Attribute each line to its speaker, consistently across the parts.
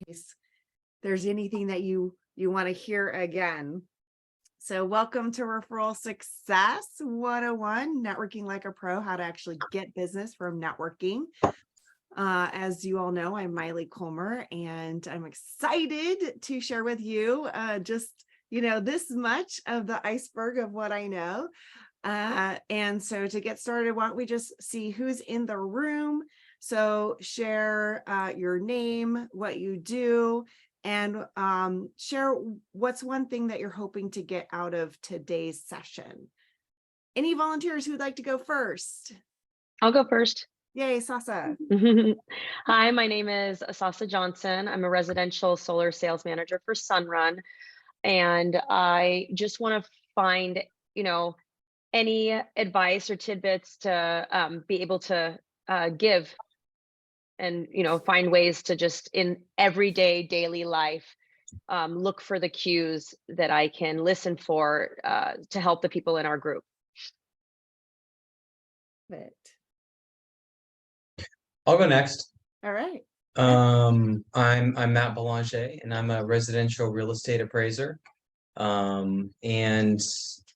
Speaker 1: case there's anything that you want to hear again. So welcome to Referral Success 101, Networking Like a Pro, how to actually get business from networking. As you all know, I'm Miley Colmer, and I'm excited to share with you just, this much of the iceberg of what I know. And so to get started, why don't we just see who's in the room? So share your name, what you do, and share what's one thing that you're hoping to get out of today's session. Any volunteers who'd like to go first?
Speaker 2: I'll go first.
Speaker 1: Yay, Sasa.
Speaker 2: Hi, my name is Sasa Johnson. I'm a residential solar sales manager for Sunrun. And I just want to find, any advice or tidbits to be able to give and, find ways to just in everyday daily life, look for the cues that I can listen for to help the people in our group.
Speaker 3: I'll go next.
Speaker 1: All right.
Speaker 3: I'm Matt Belanger, and I'm a residential real estate appraiser. And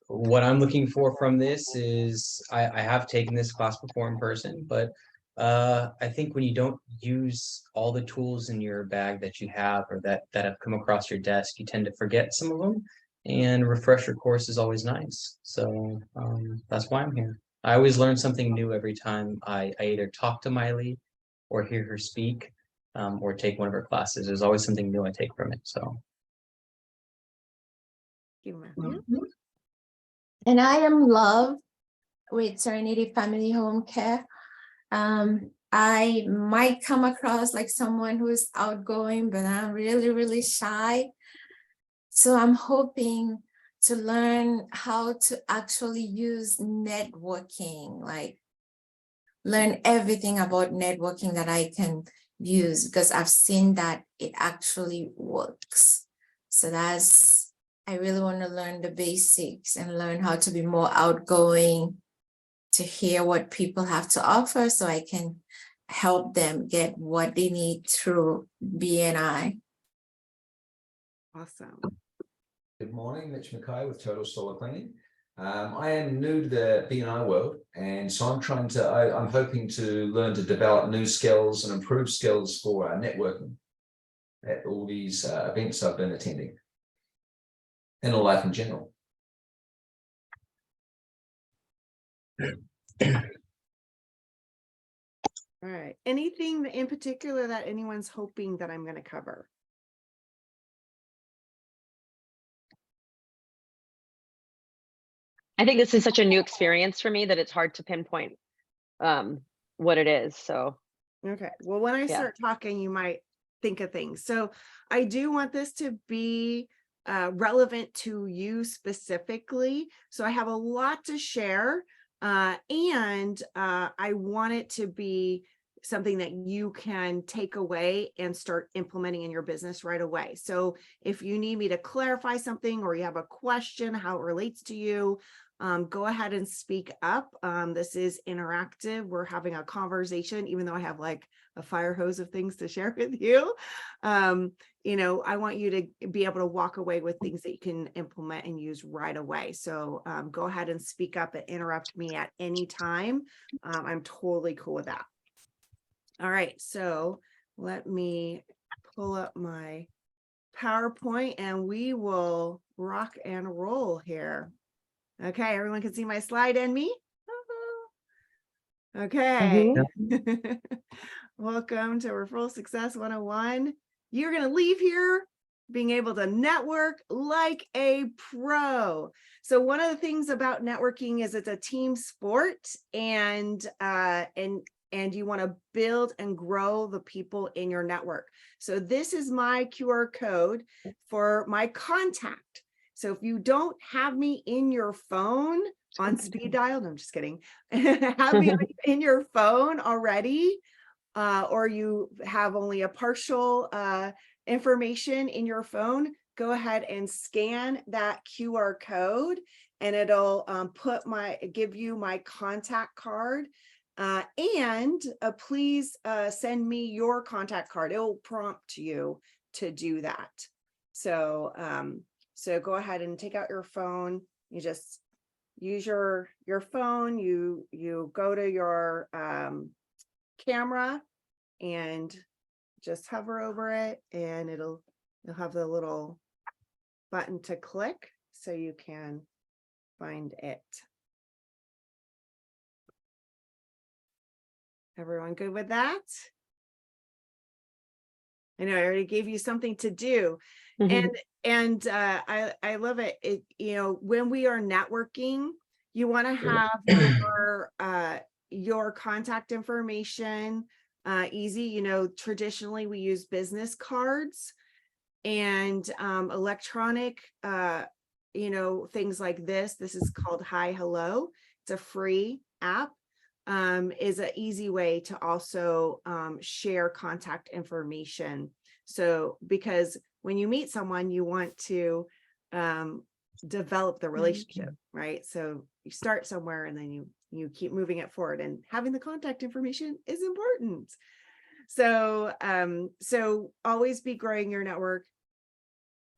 Speaker 3: what I'm looking for from this is I have taken this class before in person, but I think when you don't use all the tools in your bag that you have or that have come across your desk, you tend to forget some of them. And refresher course is always nice. So that's why I'm here. I always learn something new every time I either talk to Miley or hear her speak, or take one of her classes. There's always something new I take from it. So.
Speaker 4: And I am Love with Serenity Family Home Care. I might come across like someone who is outgoing, but I'm really, really shy. So I'm hoping to learn how to actually use networking, like learn everything about networking that I can use, because I've seen that it actually works. So I really want to learn the basics and learn how to be more outgoing, to hear what people have to offer so I can help them get what they need through BNI.
Speaker 1: Awesome.
Speaker 5: Good morning, Mitch Mackay with Total Solar Cleaning. I am new to the BNI world, and so I'm hoping to learn to develop new skills and improve skills for networking at all these events I've been attending, and in life in general.
Speaker 1: All right. Anything in particular that anyone's hoping that I'm going to cover?
Speaker 2: I think this is such a new experience for me that it's hard to pinpoint what it is. So,
Speaker 1: okay. Well, when I start talking, you might think of things. So I do want this to be relevant to you specifically. So I have a lot to share, and I want it to be something that you can take away and start implementing in your business right away. So if you need me to clarify something or you have a question, how it relates to you, go ahead and speak up. This is interactive. We're having a conversation, even though I have like a fire hose of things to share with you. I want you to be able to walk away with things that you can implement and use right away. So go ahead and speak up and interrupt me at any time. I'm totally cool with that. All right, so let me pull up my PowerPoint and we will rock and roll here. Okay, everyone can see my slide and me? Okay. Welcome to Referral Success 101. You're going to leave here being able to network like a pro. So one of the things about networking is it's a team sport, and you want to build and grow the people in your network. So this is my QR code for my contact. So if you don't have me in your phone on speed dial, no, I'm just kidding. Have me in your phone already, or you have only a partial information in your phone, go ahead and scan that QR code and it'll give you my contact card. And please send me your contact card. It will prompt you to do that. So, so go ahead and take out your phone. You just use your phone. You go to your camera and just hover over it, and you'll have the little button to click so you can find it. Everyone good with that? I know I already gave you something to do.
Speaker 2: Mhm.
Speaker 1: And I love it. You know, when we are networking, you want to have your contact information easy. You know, traditionally we use business cards and electronic you know, things like this. This is called Hi Hello. It's a free app. Is an easy way to also share contact information. So because when you meet someone, you want to develop the relationship, right? So you start somewhere and then you keep moving it forward, and having the contact information is important. So so always be growing your network.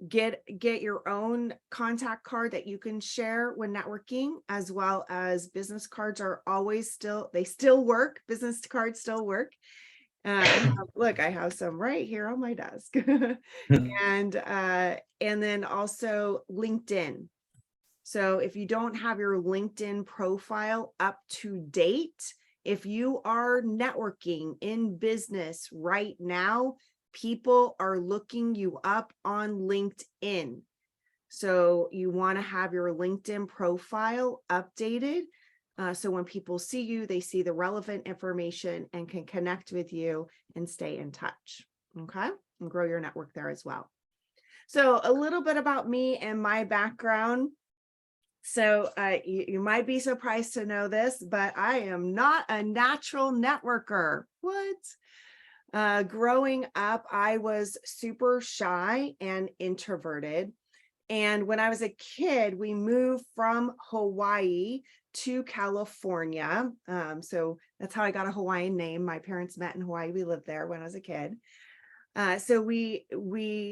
Speaker 1: Get your own contact card that you can share when networking, as well as business cards are always they still work. Business cards still work. Look, I have some right here on my desk. And then also LinkedIn. So if you don't have your LinkedIn profile up to date, if you are networking in business right now, people are looking you up on LinkedIn. So you want to have your LinkedIn profile updated. So when people see you, they see the relevant information and can connect with you and stay in touch. Okay. And grow your network there as well. So a little bit about me and my background. So you might be surprised to know this, but I am not a natural networker. What? Growing up, I was super shy and introverted. And when I was a kid, we moved from Hawaii to California. So that's how I got a Hawaiian name. My parents met in Hawaii. We lived there when I was a kid. So we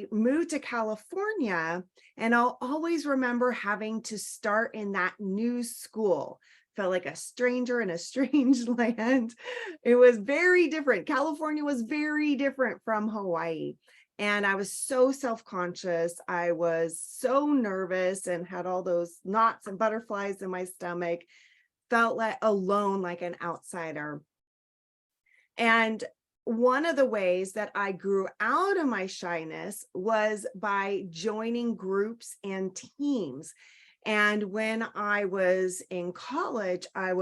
Speaker 1: moved to California, and I'll always remember having to start in that new school. Felt like a stranger in a strange land. It was very different. California was very different from Hawaii. And I was so self-conscious. I was so nervous and had all those knots and butterflies in my stomach. Felt like alone, like an outsider. And one of the ways that I grew out of my shyness was by joining groups and teams. And when I was in college, I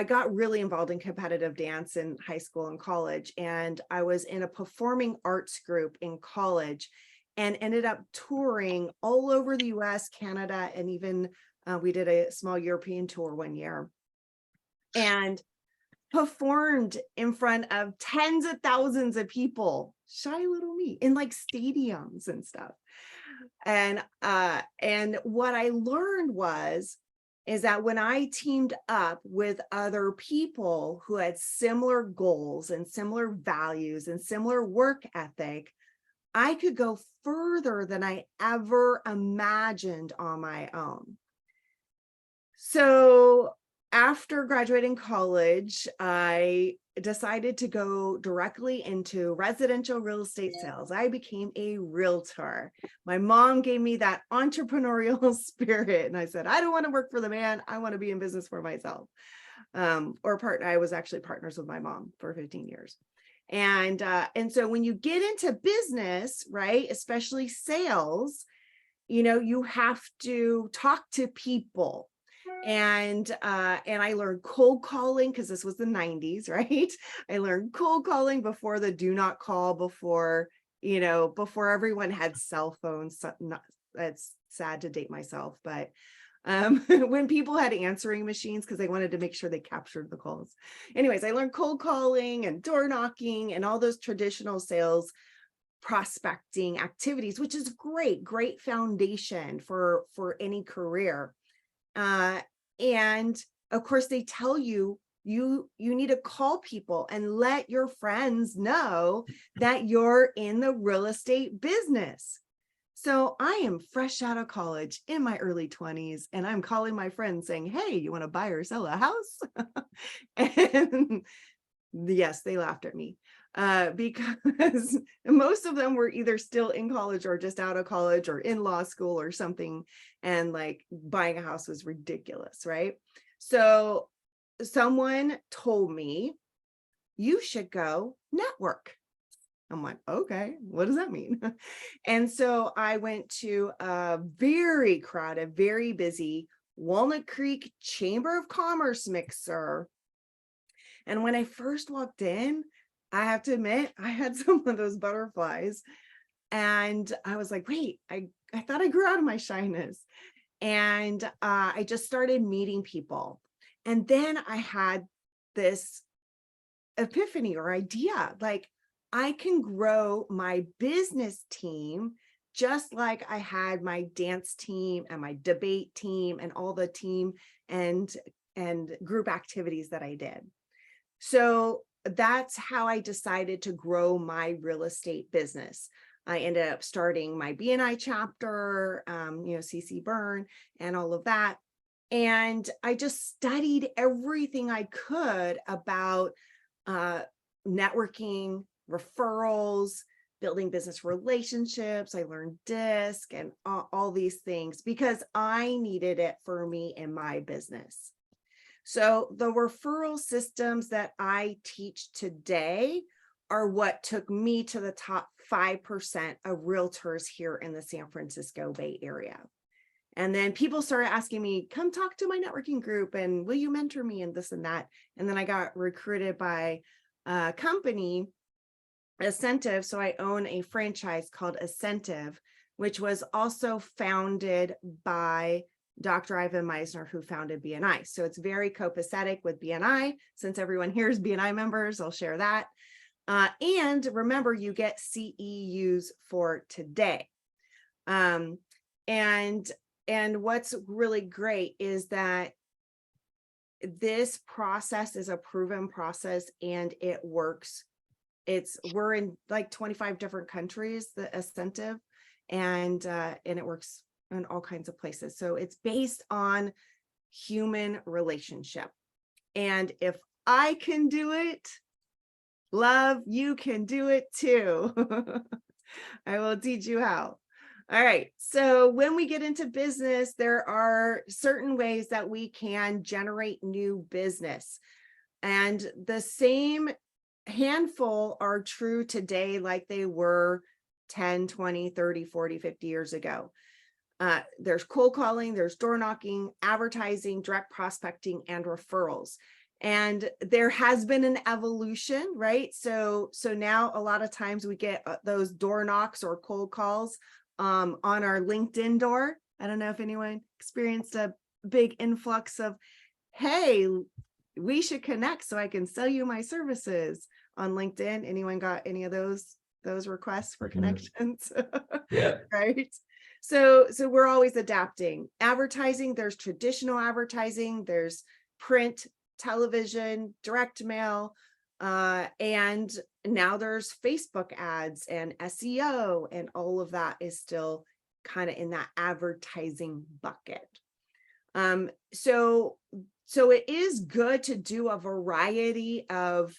Speaker 1: got really involved in competitive dance in high school and college. And I was in a performing arts group in college and ended up touring all over the US, Canada, and even we did a small European tour one year. And performed in front of tens of thousands of people, shy little me, in like stadiums and stuff. And what I learned is that when I teamed up with other people who had similar goals and similar values and similar work ethic, I could go further than I ever imagined on my own. So after graduating college, I decided to go directly into residential real estate sales. I became a realtor. My mom gave me that entrepreneurial spirit, and I said, I don't want to work for the man. I want to be in business for myself. I was actually partners with my mom for 15 years. And so when you get into business, right, especially sales, you know, you have to talk to people. And I learned cold calling because this was the 90s, right? I learned cold calling before the do not call, before everyone had cell phones. It's sad to date myself, but when people had answering machines because they wanted to make sure they captured the calls. Anyways, I learned cold calling and door knocking and all those traditional sales prospecting activities, which is great foundation for any career. And of course, they tell you you need to call people and let your friends know that you're in the real estate business. So I am fresh out of college in my early 20s, and I'm calling my friends saying, hey, you want to buy or sell a house? And yes, they laughed at me because most of them were either still in college or just out of college or in law school or something. And like buying a house was ridiculous, right? So someone told me, you should go network. I'm like, okay, what does that mean? And so I went to a very crowded, very busy Walnut Creek Chamber of Commerce mixer. And when I first walked in, I have to admit, I had some of those butterflies. And I was like, wait, I thought I grew out of my shyness. And I just started meeting people. And then I had this epiphany or idea, like I can grow my business team just like I had my dance team and my debate team and all the team and group activities that I did. So that's how I decided to grow my real estate business. I ended up starting my BNI chapter, CC Burn and all of that. And I just studied everything I could about networking, referrals, building business relationships. I learned DISC and all these things because I needed it for me in my business. So the referral systems that I teach today are what took me to the top 5% of realtors here in the San Francisco Bay Area. And then people started asking me, come talk to my networking group and will you mentor me and this and that. And then I got recruited by a company, Ascentive. So I own a franchise called Ascentive, which was also founded by Dr. Ivan Meisner, who founded BNI. So it's very copacetic with BNI. Since everyone here is BNI members, I'll share that. And remember, you get CEUs for today. And what's really great is that this process is a proven process and it works. We're in like 25 different countries, the Ascentive, and it works in all kinds of places. So it's based on human relationship. And if I can do it, love, you can do it too. I will teach you how. All right. So when we get into business, there are certain ways that we can generate new business. And the same handful are true today like they were 10, 20, 30, 40, 50 years ago. There's cold calling, there's door knocking, advertising, direct prospecting, and referrals. And there has been an evolution, right? So now a lot of times we get those door knocks or cold calls on our LinkedIn door. I don't know if anyone experienced a big influx of, hey, we should connect so I can sell you my services on LinkedIn. Anyone got any of those requests for connections?
Speaker 5: Yeah.
Speaker 1: Right. So we're always adapting. Advertising, there's traditional advertising, there's print, television, direct mail, and now there's Facebook ads and SEO, and all of that is still kind of in that advertising bucket. So it is good to do a variety of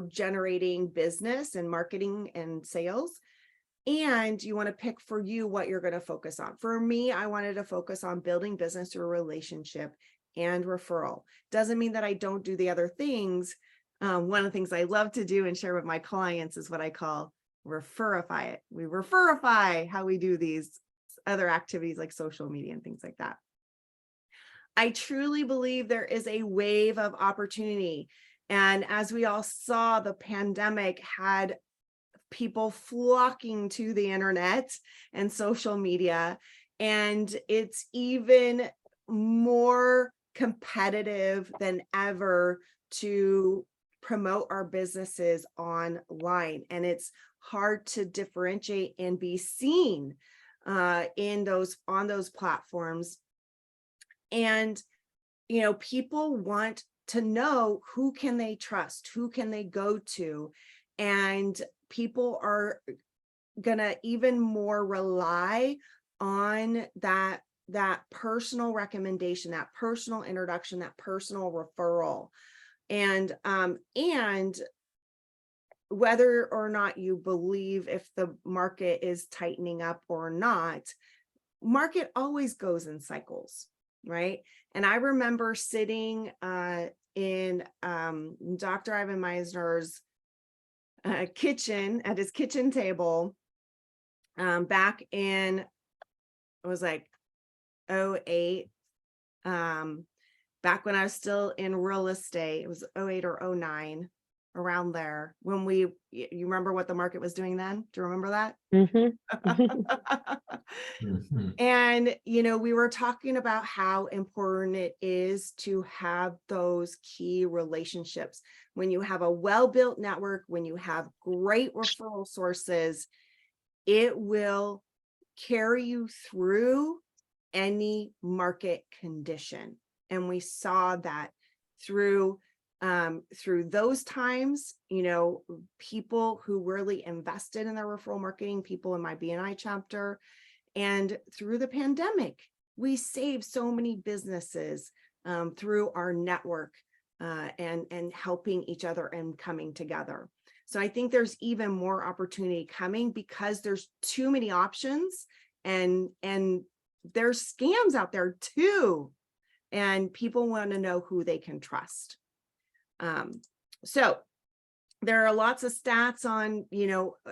Speaker 1: generating business and marketing and sales. And you want to pick for you what you're going to focus on. For me, I wanted to focus on building business through relationship and referral. Doesn't mean that I don't do the other things. One of the things I love to do and share with my clients is what I call referify it. We referify how we do these other activities like social media and things like that. I truly believe there is a wave of opportunity. And as we all saw, the pandemic had people flocking to the internet and social media, and it's even more competitive than ever to promote our businesses online, and it's hard to differentiate and be seen on those platforms. And people want to know who can they trust, who can they go to, and people are gonna even more rely on that personal recommendation, that personal introduction, that personal referral. And whether or not you believe if the market is tightening up or not, market always goes in cycles, right? And I remember sitting in Dr. Ivan Meisner's kitchen, at his kitchen table, back in, it was like 08, back when I was still in real estate. It was 08 or 09, around there, when you remember what the market was doing then? Do you remember that? And, we were talking about how important it is to have those key relationships. When you have a well-built network, when you have great referral sources, it will carry you through any market condition. And we saw that through those times, people who really invested in their referral marketing, people in my BNI chapter. And through the pandemic, we saved so many businesses through our network and helping each other and coming together. So I think there's even more opportunity coming, because there's too many options, and there's scams out there too. And people want to know who they can trust. So there are lots of stats on,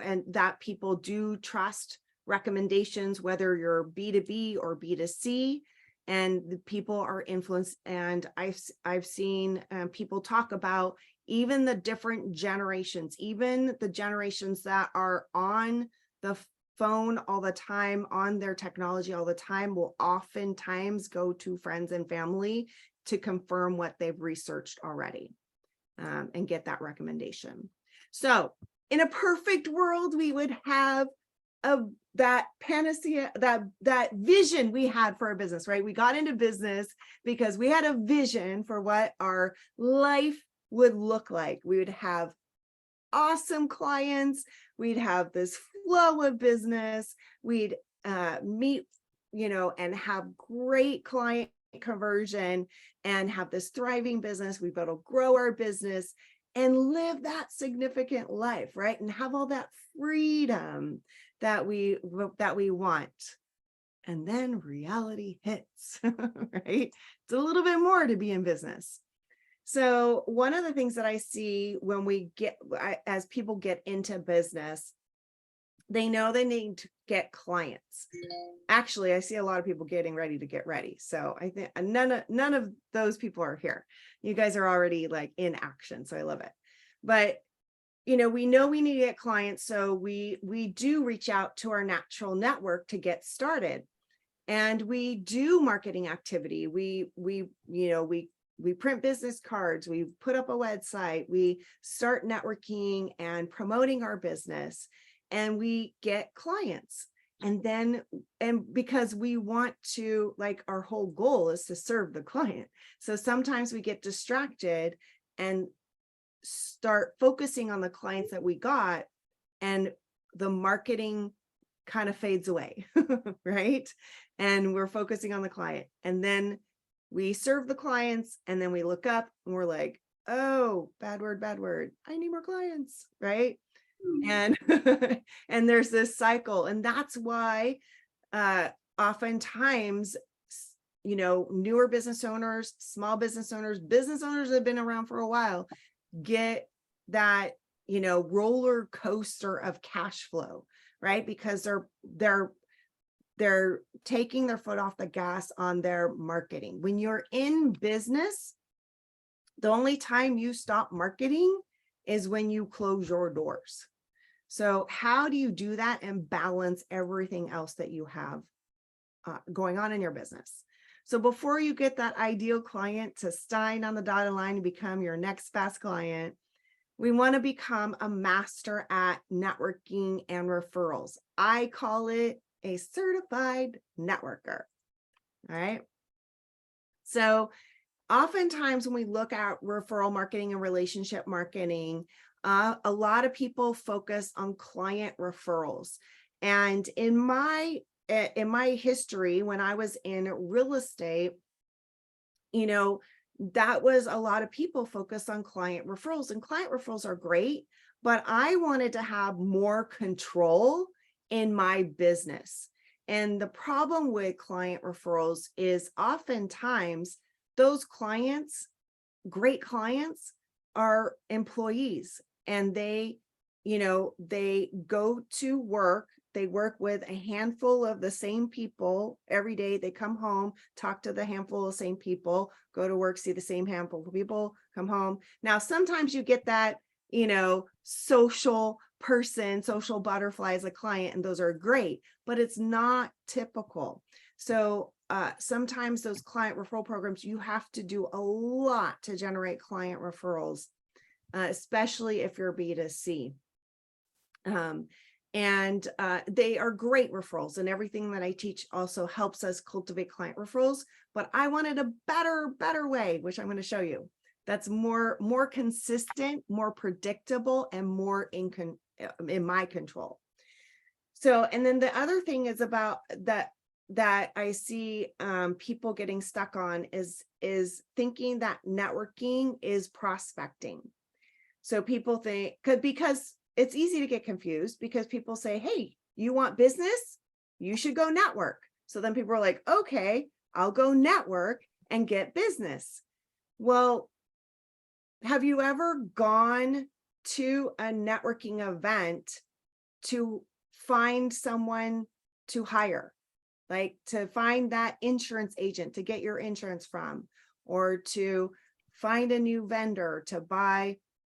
Speaker 1: and that people do trust recommendations, whether you're B2B or B2C, and the people are influenced. And I've seen people talk about even the different generations, even the generations that are on the phone all the time, on their technology all the time, will oftentimes go to friends and family to confirm what they've researched already, and get that recommendation. So in a perfect world, we would have that panacea, that vision we had for our business, right? We got into business because we had a vision for what our life would look like. We would have awesome clients. We'd have this flow of business. We'd meet, and have great client conversion and have this thriving business. We'd be able to grow our business and live that significant life, right? And have all that freedom that we want. And then reality hits, right? It's a little bit more to be in business. So one of the things that I see when as people get into business, they know they need to get clients. Actually, I see a lot of people getting ready to get ready. So I think none of those people are here. You guys are already like in action. So I love it. But we know we need to get clients. So we do reach out to our natural network to get started. And we do marketing activity. We print business cards, we put up a website, we start networking and promoting our business, and we get clients. And because we want to, like, our whole goal is to serve the client. So sometimes we get distracted and start focusing on the clients that we got, and the marketing kind of fades away, right? And we're focusing on the client, and then we serve the clients, and then we look up and we're like, oh, bad word. I need more clients, right? And and there's this cycle. And that's why oftentimes, newer business owners, small business owners that have been around for a while, get that, roller coaster of cash flow, right? Because they're taking their foot off the gas on their marketing. When you're in business, the only time you stop marketing is when you close your doors. So how do you do that and balance everything else that you have going on in your business? So before you get that ideal client to sign on the dotted line and become your next fast client, we want to become a master at networking and referrals. I call it a certified networker. All right. So oftentimes when we look at referral marketing and relationship marketing, a lot of people focus on client referrals. And in my history, when I was in real estate, you know, that was a lot of people focused on client referrals, and client referrals are great, but I wanted to have more control in my business. And the problem with client referrals is oftentimes those clients, great clients, are employees, and they, you know, they go to work, they work with a handful of the same people every day. They come home, talk to the handful of same people, go to work, see the same handful of people, come home. Now, sometimes you get that, you know, social person, social butterfly as a client, and those are great, but it's not typical. So sometimes those client referral programs, you have to do a lot to generate client referrals, especially if you're B2C. And they are great referrals, and everything that I teach also helps us cultivate client referrals. But I wanted a better way, which I'm going to show you, that's more consistent, more predictable, and more in my control. So, and then the other thing is about that I see people getting stuck on is thinking that networking is prospecting. So people think, because it's easy to get confused, because people say, hey, you want business? You should go network. So then people are like, okay, I'll go network and get business. Well, have you ever gone to a networking event to find someone to hire? Like to find that insurance agent to get your insurance from, or to find a new vendor to buy,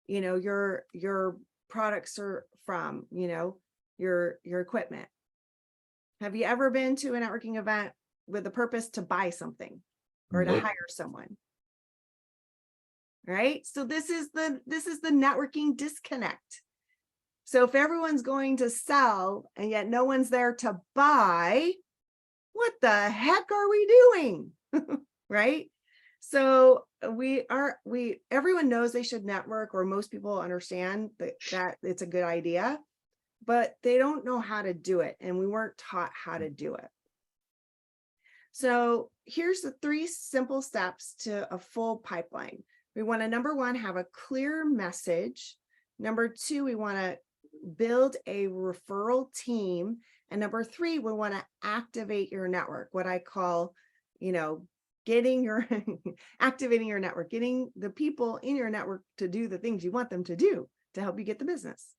Speaker 1: you know, your products are from, you know, your equipment. Have you ever been to a networking event with a purpose to buy something or to hire someone? Right? So this is the networking disconnect. So if everyone's going to sell and yet no one's there to buy, what the heck are we doing? Right? So everyone knows they should network, or most people understand that it's a good idea, but they don't know how to do it. And we weren't taught how to do it. So here's the 3 simple steps to a full pipeline. We want to, number 1, have a clear message. Number 2, we want to build a referral team. And number 3, we want to activate your network, what I call, you know, activating your network, getting the people in your network to do the things you want them to do to help you get the business.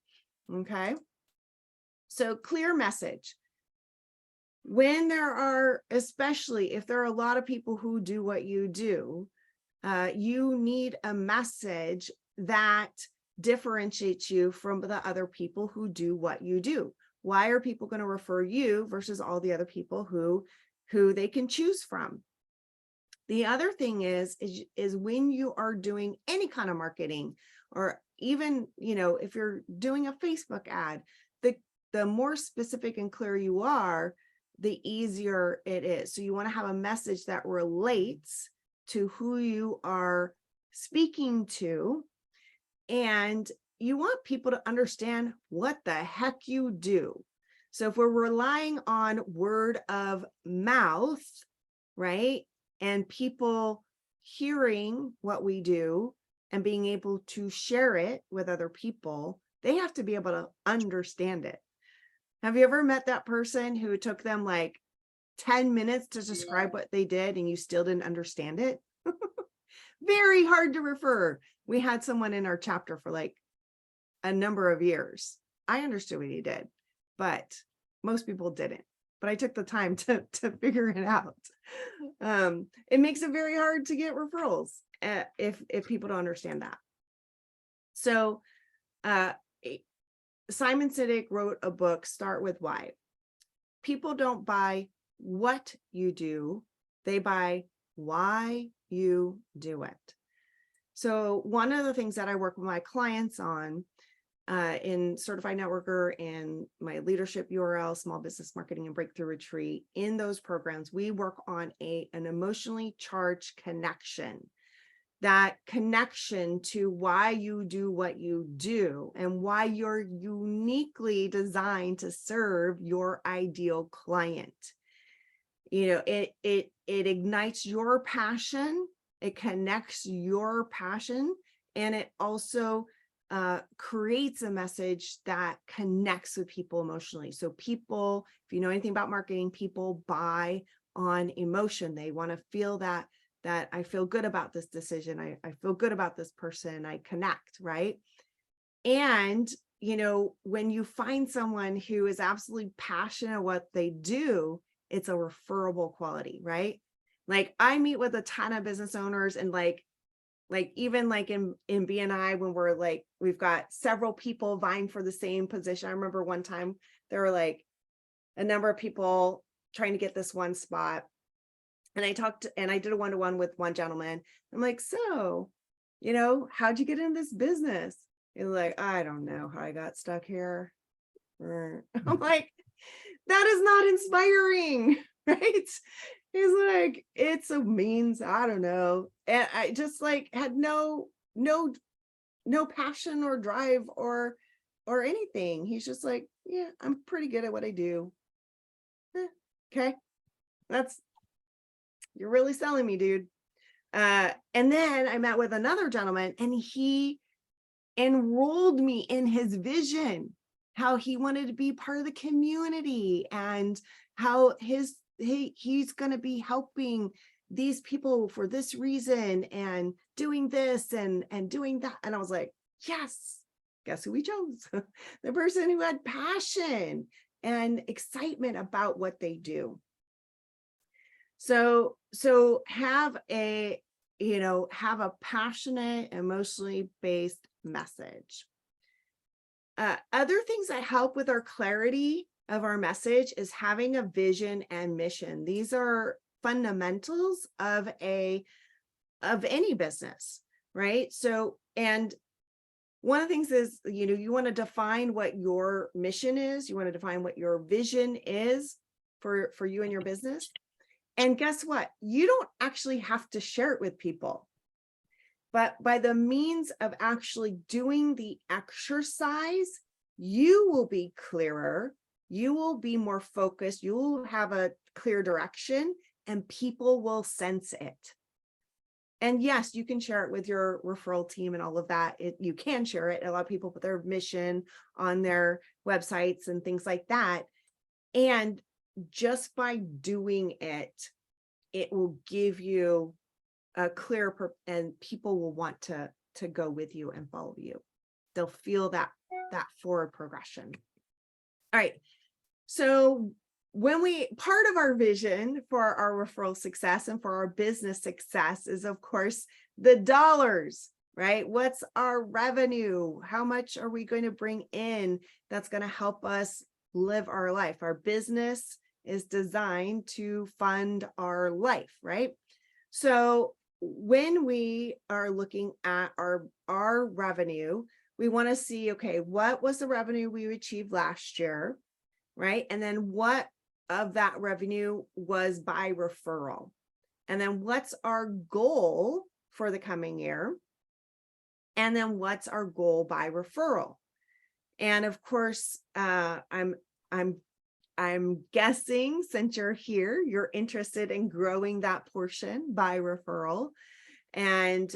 Speaker 1: Okay. So clear message. When there are, especially if there are a lot of people who do what you do, you need a message that differentiates you from the other people who do what you do. Why are people going to refer you versus all the other people who they can choose from? The other thing is when you are doing any kind of marketing, or even, you know, if you're doing a Facebook ad, the more specific and clear you are, the easier it is. So you want to have a message that relates to who you are speaking to, and you want people to understand what the heck you do. So if we're relying on word of mouth, right, and people hearing what we do and being able to share it with other people, they have to be able to understand it. Have you ever met that person who took them like 10 minutes to describe what they did and you still didn't understand it? Very hard to refer. We had someone in our chapter for like a number of years. I understood what he did, but most people didn't. But I took the time to figure it out. It makes it very hard to get referrals if people don't understand that. So Simon Sinek wrote a book, Start With Why. People don't buy what you do, they buy why you do it. So one of the things that I work with my clients on in Certified Networker and my leadership URL, Small Business Marketing and Breakthrough Retreat, in those programs, we work on an emotionally charged connection. that connection to why you do what you do and why you're uniquely designed to serve your ideal client. You know, it ignites your passion, it connects your passion, and it also creates a message that connects with people emotionally. So people, if you know anything about marketing, people buy on emotion. They want to feel that I feel good about this decision. I feel good about this person. I connect, right? And, you know, when you find someone who is absolutely passionate what they do, it's a referable quality, right? Like I meet with a ton of business owners, and like even like in BNI, when we're like, we've got several people vying for the same position. I remember one time there were like a number of people trying to get this one spot. And I did a one-to-one with one gentleman. I'm like, so, you know, how'd you get in this business? He's like, I don't know how I got stuck here. I'm like, that is not inspiring, right? He's like, it's a means, I don't know. And I just like had no passion or drive or anything. He's just like, yeah, I'm pretty good at what I do. Okay. You're really selling me, dude. And then I met with another gentleman, and he enrolled me in his vision, how he wanted to be part of the community and how he's going to be helping these people for this reason and doing this and doing that. And I was like, yes, guess who we chose? The person who had passion and excitement about what they do. So have a passionate, emotionally based message. Other things that help with our clarity of our message is having a vision and mission. These are fundamentals of any business, right? So, and one of the things is, you know, you want to define what your mission is. You want to define what your vision is for you and your business. And guess what? You don't actually have to share it with people. But by the means of actually doing the exercise, you will be clearer, you will be more focused, you will have a clear direction, and people will sense it. And yes, you can share it with your referral team and all of that. You can share it. A lot of people put their mission on their websites and things like that. And just by doing it, it will give you a clear and people will want to go with you and follow you. They'll feel that forward progression. All right. So part of our vision for our referral success and for our business success is, of course, the dollars, right? What's our revenue? How much are we going to bring in that's going to help us live our life? Our business is designed to fund our life, right? So when we are looking at our revenue, we want to see, okay, what was the revenue we achieved last year, right? And then what of that revenue was by referral? And then what's our goal for the coming year? And then what's our goal by referral? And of course, I'm guessing, since you're here, you're interested in growing that portion by referral. And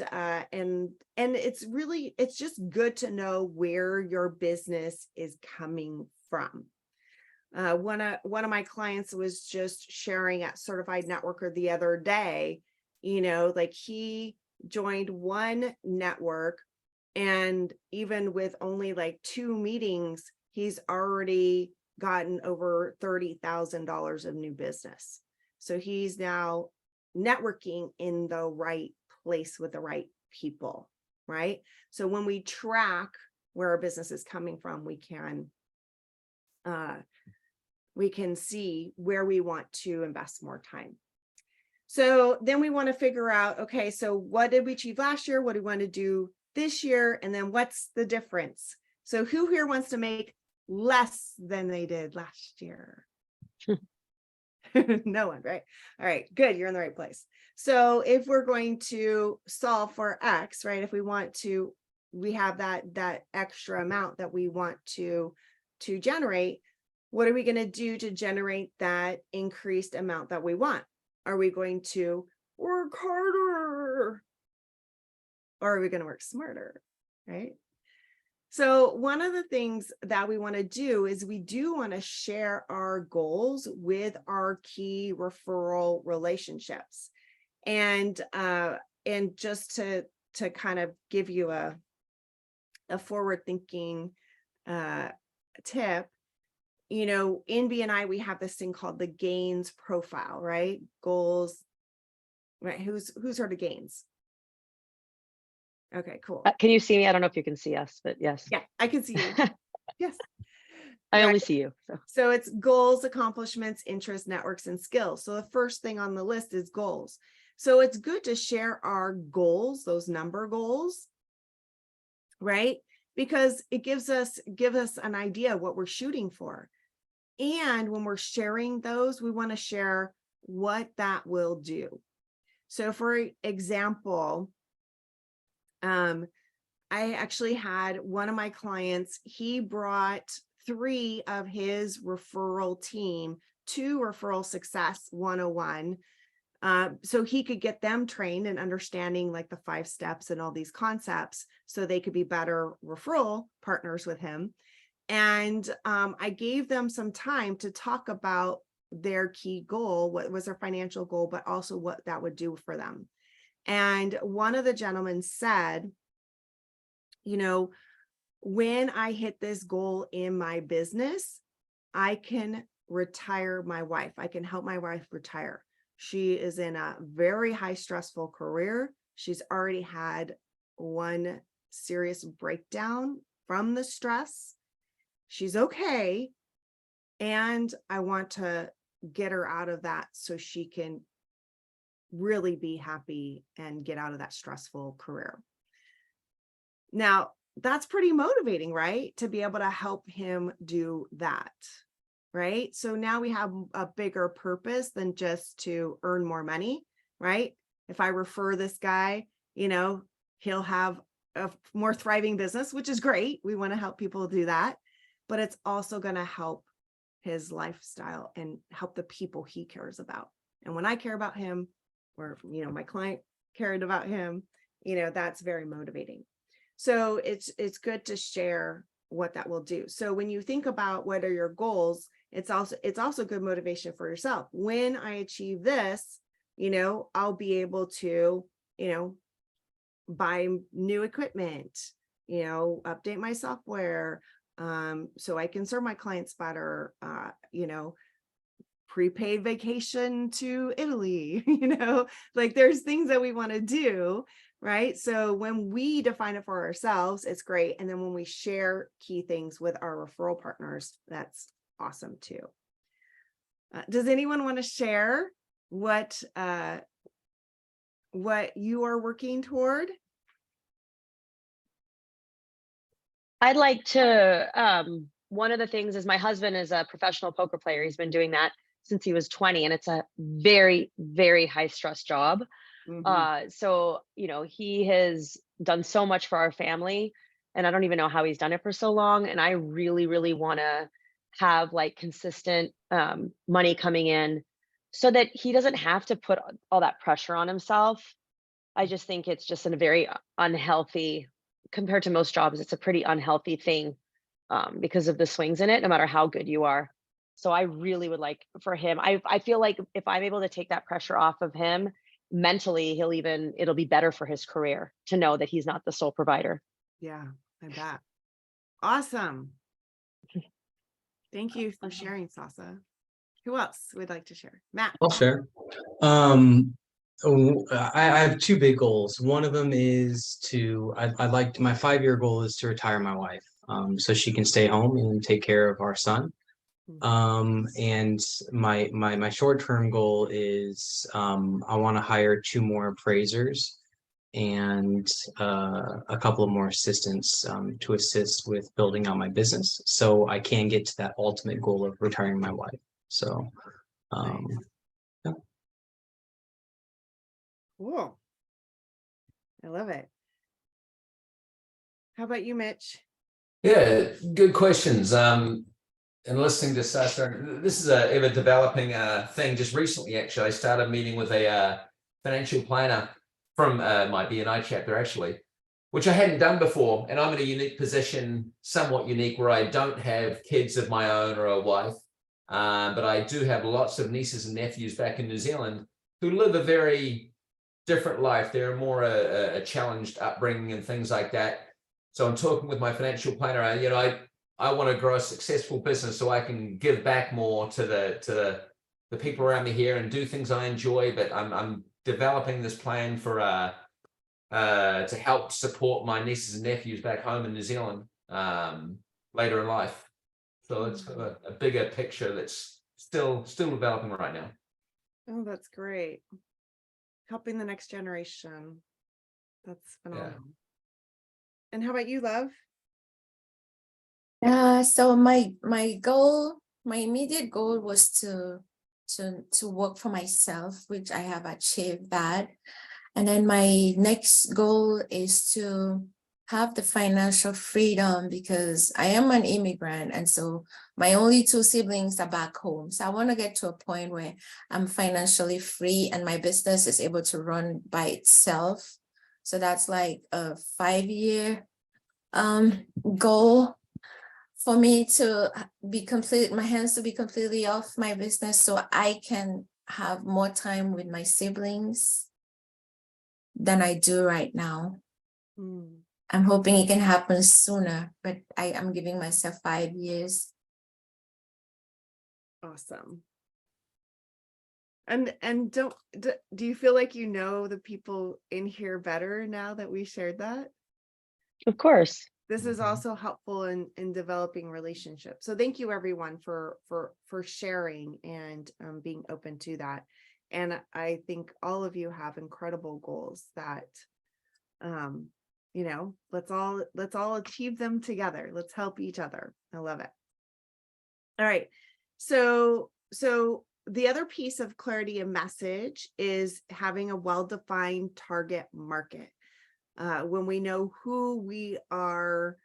Speaker 1: it's just good to know where your business is coming from. One of my clients was just sharing at Certified Networker the other day, you know, like he joined one network, and even with only like 2 meetings, he's already gotten over $30,000 of new business. So he's now networking in the right place with the right people, right? So when we track where our business is coming from, we can see where we want to invest more time. So then we want to figure out, okay, so what did we achieve last year? What do we want to do this year? And then what's the difference? So who here wants to make less than they did last year? No one, right? All right, good. You're in the right place. So if we're going to solve for X, right? If we want to, we have that extra amount that we want to generate. What are we going to do to generate that increased amount that we want? Are we going to work harder? Or are we going to work smarter? Right? So one of the things that we want to do is we do want to share our goals with our key referral relationships. And just to kind of give you a forward thinking tip, you know, in BNI, we have this thing called the gains profile, right? Goals, right? Who's heard of gains? Okay, cool.
Speaker 2: Can you see me? I don't know if you can see us, but yes.
Speaker 1: Yeah, I can see you. Yes.
Speaker 2: I
Speaker 1: Right.
Speaker 2: only see you. So.
Speaker 1: So it's goals, accomplishments, interests, networks, and skills. So the first thing on the list is goals. So it's good to share our goals, those number goals, right? Because it gives us an idea of what we're shooting for. And when we're sharing those, we want to share what that will do. So for example, I actually had one of my clients, he brought 3 of his referral team to Referral Success 101. So he could get them trained in understanding like the 5 steps and all these concepts so they could be better referral partners with him. And I gave them some time to talk about their key goal, what was their financial goal, but also what that would do for them. And one of the gentlemen said, you know, when I hit this goal in my business, I can retire my wife. I can help my wife retire. She is in a very high stressful career. She's already had one serious breakdown from the stress. She's okay. And I want to get her out of that so she can really be happy and get out of that stressful career. Now, that's pretty motivating, right? To be able to help him do that, right? So now we have a bigger purpose than just to earn more money, right? If I refer this guy, you know, he'll have a more thriving business, which is great. We want to help people do that, but it's also going to help his lifestyle and help the people he cares about. And when I care about him, or, you know, my client cared about him, you know, that's very motivating. So it's good to share what that will do. So when you think about what are your goals, it's also good motivation for yourself. When I achieve this, you know, I'll be able to, you know, buy new equipment, you know, update my software, so I can serve my clients better, you know, prepaid vacation to Italy, you know, like there's things that we want to do, right? So when we define it for ourselves, it's great. And then when we share key things with our referral partners, that's awesome too. Does anyone want to share what you are working toward?
Speaker 2: I'd like to, one of the things is my husband is a professional poker player. He's been doing that since he was 20, and it's a very, very high stress job. So, you know, he has done so much for our family, and I don't even know how he's done it for so long. And I really, really want to have like consistent money coming in so that he doesn't have to put all that pressure on himself. I just think it's just a very unhealthy, compared to most jobs, it's a pretty unhealthy thing because of the swings in it, no matter how good you are. So I really would like for him, I feel like if I'm able to take that pressure off of him, mentally, it'll be better for his career to know that he's not the sole provider.
Speaker 1: Yeah, I bet. Awesome. Thank you for sharing, Sasa. Who else would like to share? Matt.
Speaker 3: I'll share. I have 2 big goals. One of them is I like my 5-year goal is to retire my wife, so she can stay home and take care of our son. And my short-term goal is I want to hire 2 more appraisers and a couple of more assistants to assist with building out my business so I can get to that ultimate goal of retiring my wife. So Um,
Speaker 1: Cool. I love it. How about you, Mitch?
Speaker 5: Yeah, good questions. And listening to Sasha, this is a ever developing thing. Just recently, actually, I started meeting with a financial planner from my BNI chapter, actually, which I hadn't done before. And I'm in a unique position, somewhat unique, where I don't have kids of my own or a wife, but I do have lots of nieces and nephews back in New Zealand who live a very different life. They're more a challenged upbringing and things like that. So I'm talking with my financial planner. I want to grow a successful business so I can give back more to the people around me here and do things I enjoy. But I'm developing this plan for to help support my nieces and nephews back home in New Zealand later in life. So it's a bigger picture that's still developing right now.
Speaker 1: Oh, that's great. Helping the next generation. That's phenomenal. And how about you, love?
Speaker 4: So my goal, my immediate goal was to work for myself, which I have achieved that. And then my next goal is to have the financial freedom, because I am an immigrant, and so my only two siblings are back home. So I want to get to a point where I'm financially free and my business is able to run by itself. So that's like a 5-year goal for me to be my hands to be completely off my business, so I can have more time with my siblings than I do right now. I'm hoping it can happen sooner, but I am giving myself 5 years.
Speaker 1: Awesome. And do you feel like you know the people in here better now that we shared that?
Speaker 2: Of course.
Speaker 1: This is also helpful in developing relationships. So thank you everyone for sharing and being open to that. And I think all of you have incredible goals that let's all achieve them together. Let's help each other. I love it. All right. So the other piece of clarity of message is having a well-defined target market. When we know who we are,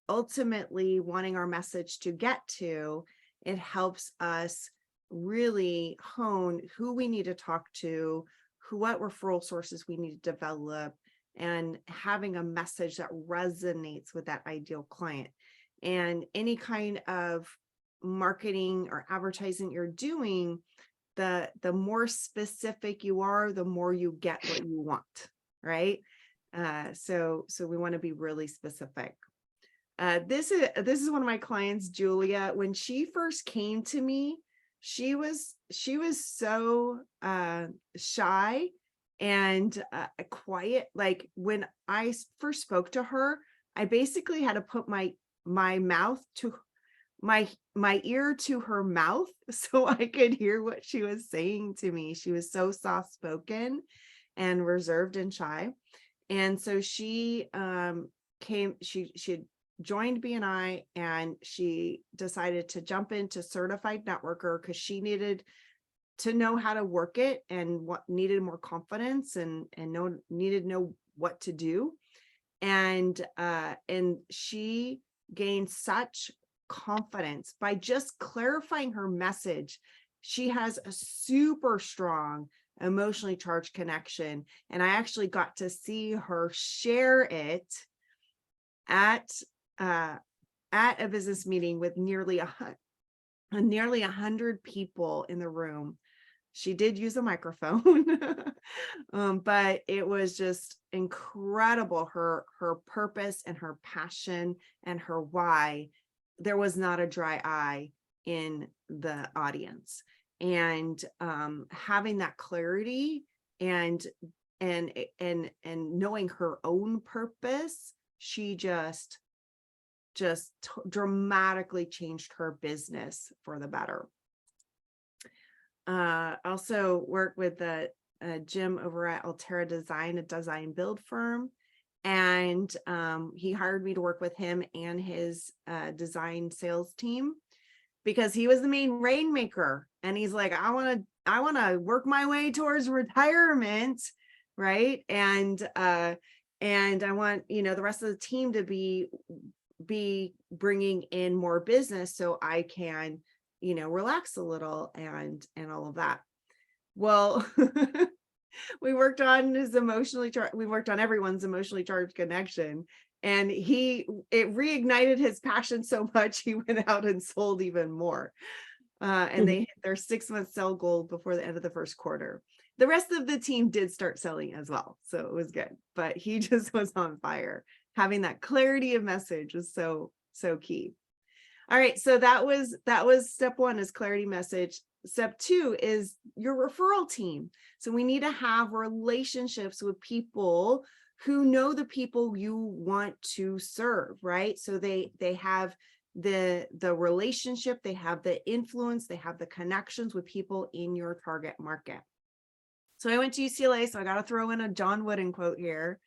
Speaker 1: ultimately wanting our message to get to, it helps us really hone who we need to talk to, what referral sources we need to develop, and having a message that resonates with that ideal client. And any kind of marketing or advertising you're doing, the more specific you are, the more you get what you want, right? So we want to be really specific. This is one of my clients, Julia. When she first came to me, she was so shy and quiet. Like when I first spoke to her, I basically had to put my mouth to my ear to her mouth so I could hear what she was saying to me. She was so soft-spoken and reserved and shy. And so she she joined BNI, and she decided to jump into certified networker because she needed to know how to work it and needed more confidence and needed to know what to do. And she gained such confidence by just clarifying her message. She has a super strong emotionally charged connection, and I actually got to see her share it at a business meeting with nearly 100 people in the room. She did use a microphone, but it was just incredible. Her purpose and her passion and her why. There was not a dry eye in the audience, and having that clarity and knowing her own purpose, she just dramatically changed her business for the better. Also work with Jim over at Altera Design, a design build firm. And he hired me to work with him and his design sales team. because he was the main rainmaker. And he's like, I want to work my way towards retirement. Right. And I want, the rest of the team to be bringing in more business so I can, relax a little and all of that. Well, we worked on we worked on everyone's emotionally charged connection, and it reignited his passion so much he went out and sold even more. And they hit their 6-month sell goal before the end of the first quarter. The rest of the team did start selling as well, so it was good, but he just was on fire. Having that clarity of message is so key. All right, so that was step 1, is clarity message. Step 2 is your referral team. So we need to have relationships with people who know the people you want to serve, right? So they have the relationship, they have the influence, they have the connections with people in your target market. So I went to UCLA, so I got to throw in a John Wooden quote here.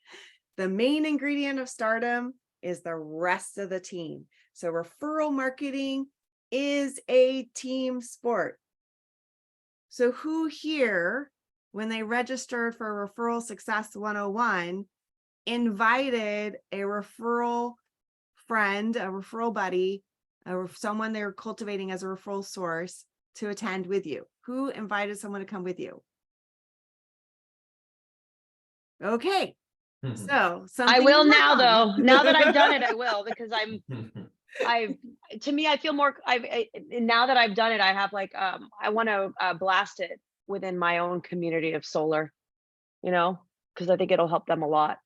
Speaker 1: The main ingredient of stardom is the rest of the team. So referral marketing is a team sport. So who here, when they registered for Referral Success 101, invited a referral friend, a referral buddy, or someone they're cultivating as a referral source to attend with you? Who invited someone to come with you? Okay. So
Speaker 2: I will now, though. Now that I've done it, I will, because to me, I feel more, now that I've done it, I have like, I want to blast it within my own community of solar, because I think it'll help them a lot.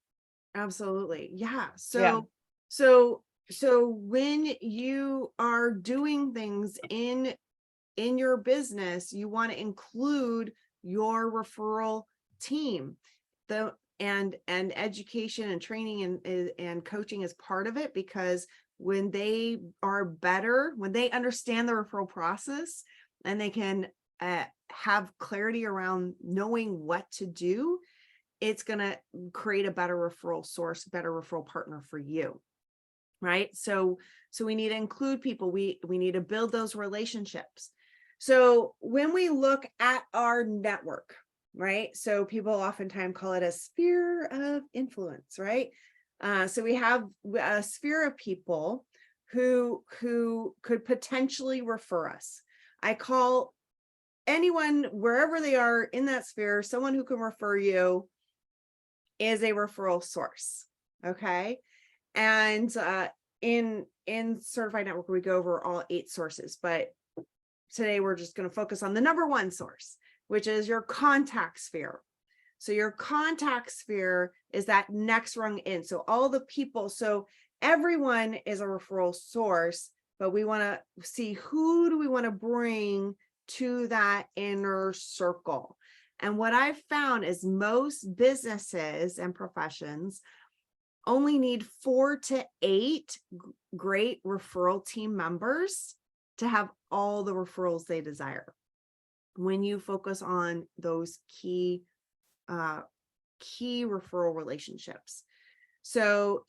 Speaker 1: Absolutely. Yeah. So when you are doing things in your business, you want to include your referral team. And education and training and coaching is part of it, because when they are better, when they understand the referral process and they can have clarity around knowing what to do, it's going to create a better referral source, better referral partner for you. Right. So we need to include people. We need to build those relationships. So when we look at our network, right? So people oftentimes call it a sphere of influence, right? So we have a sphere of people who could potentially refer us. I call anyone, wherever they are in that sphere, someone who can refer you is a referral source. Okay. And in Certified Network, we go over all 8 sources, but today we're just going to focus on the number 1 source, which is your contact sphere. So your contact sphere is that next rung in. So all the people, so everyone is a referral source, but we want to see, who do we want to bring to that inner circle? And what I've found is most businesses and professions only need 4 to 8 great referral team members to have all the referrals they desire. When you focus on those key referral relationships. So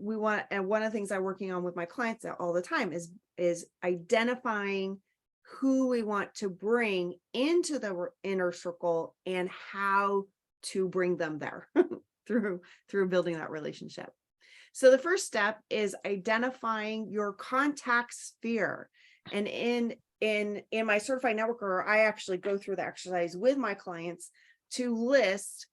Speaker 1: we want, and one of the things I'm working on with my clients all the time is identifying who we want to bring into the inner circle and how to bring them there through building that relationship. So the first step is identifying your contact sphere. And in my Certified Networker, I actually go through the exercise with my clients to list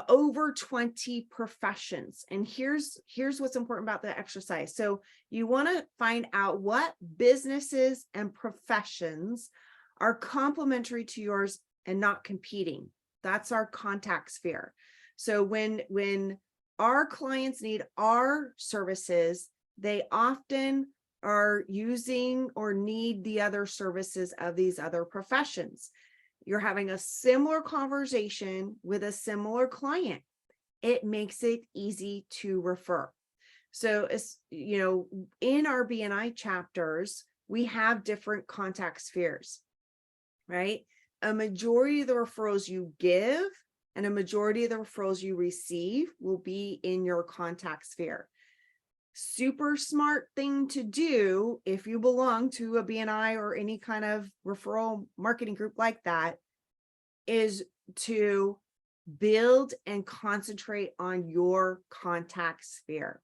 Speaker 1: over 20 professions. And here's what's important about the exercise. So you want to find out what businesses and professions are complementary to yours and not competing. That's our contact sphere. So when our clients need our services, they often are using or need the other services of these other professions. You're having a similar conversation with a similar client. It makes it easy to refer. So, in our BNI chapters, we have different contact spheres, right? A majority of the referrals you give and a majority of the referrals you receive will be in your contact sphere. super smart thing to do if you belong to a BNI or any kind of referral marketing group like that is to build and concentrate on your contact sphere.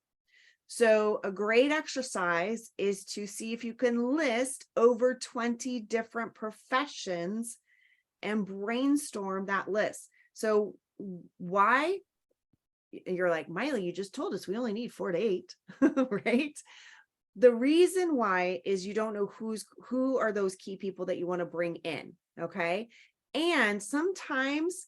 Speaker 1: So a great exercise is to see if you can list over 20 different professions and brainstorm that list. So why? You're like, Miley, you just told us we only need 4 to 8, right? The reason why is you don't know who are those key people that you want to bring in, okay? And sometimes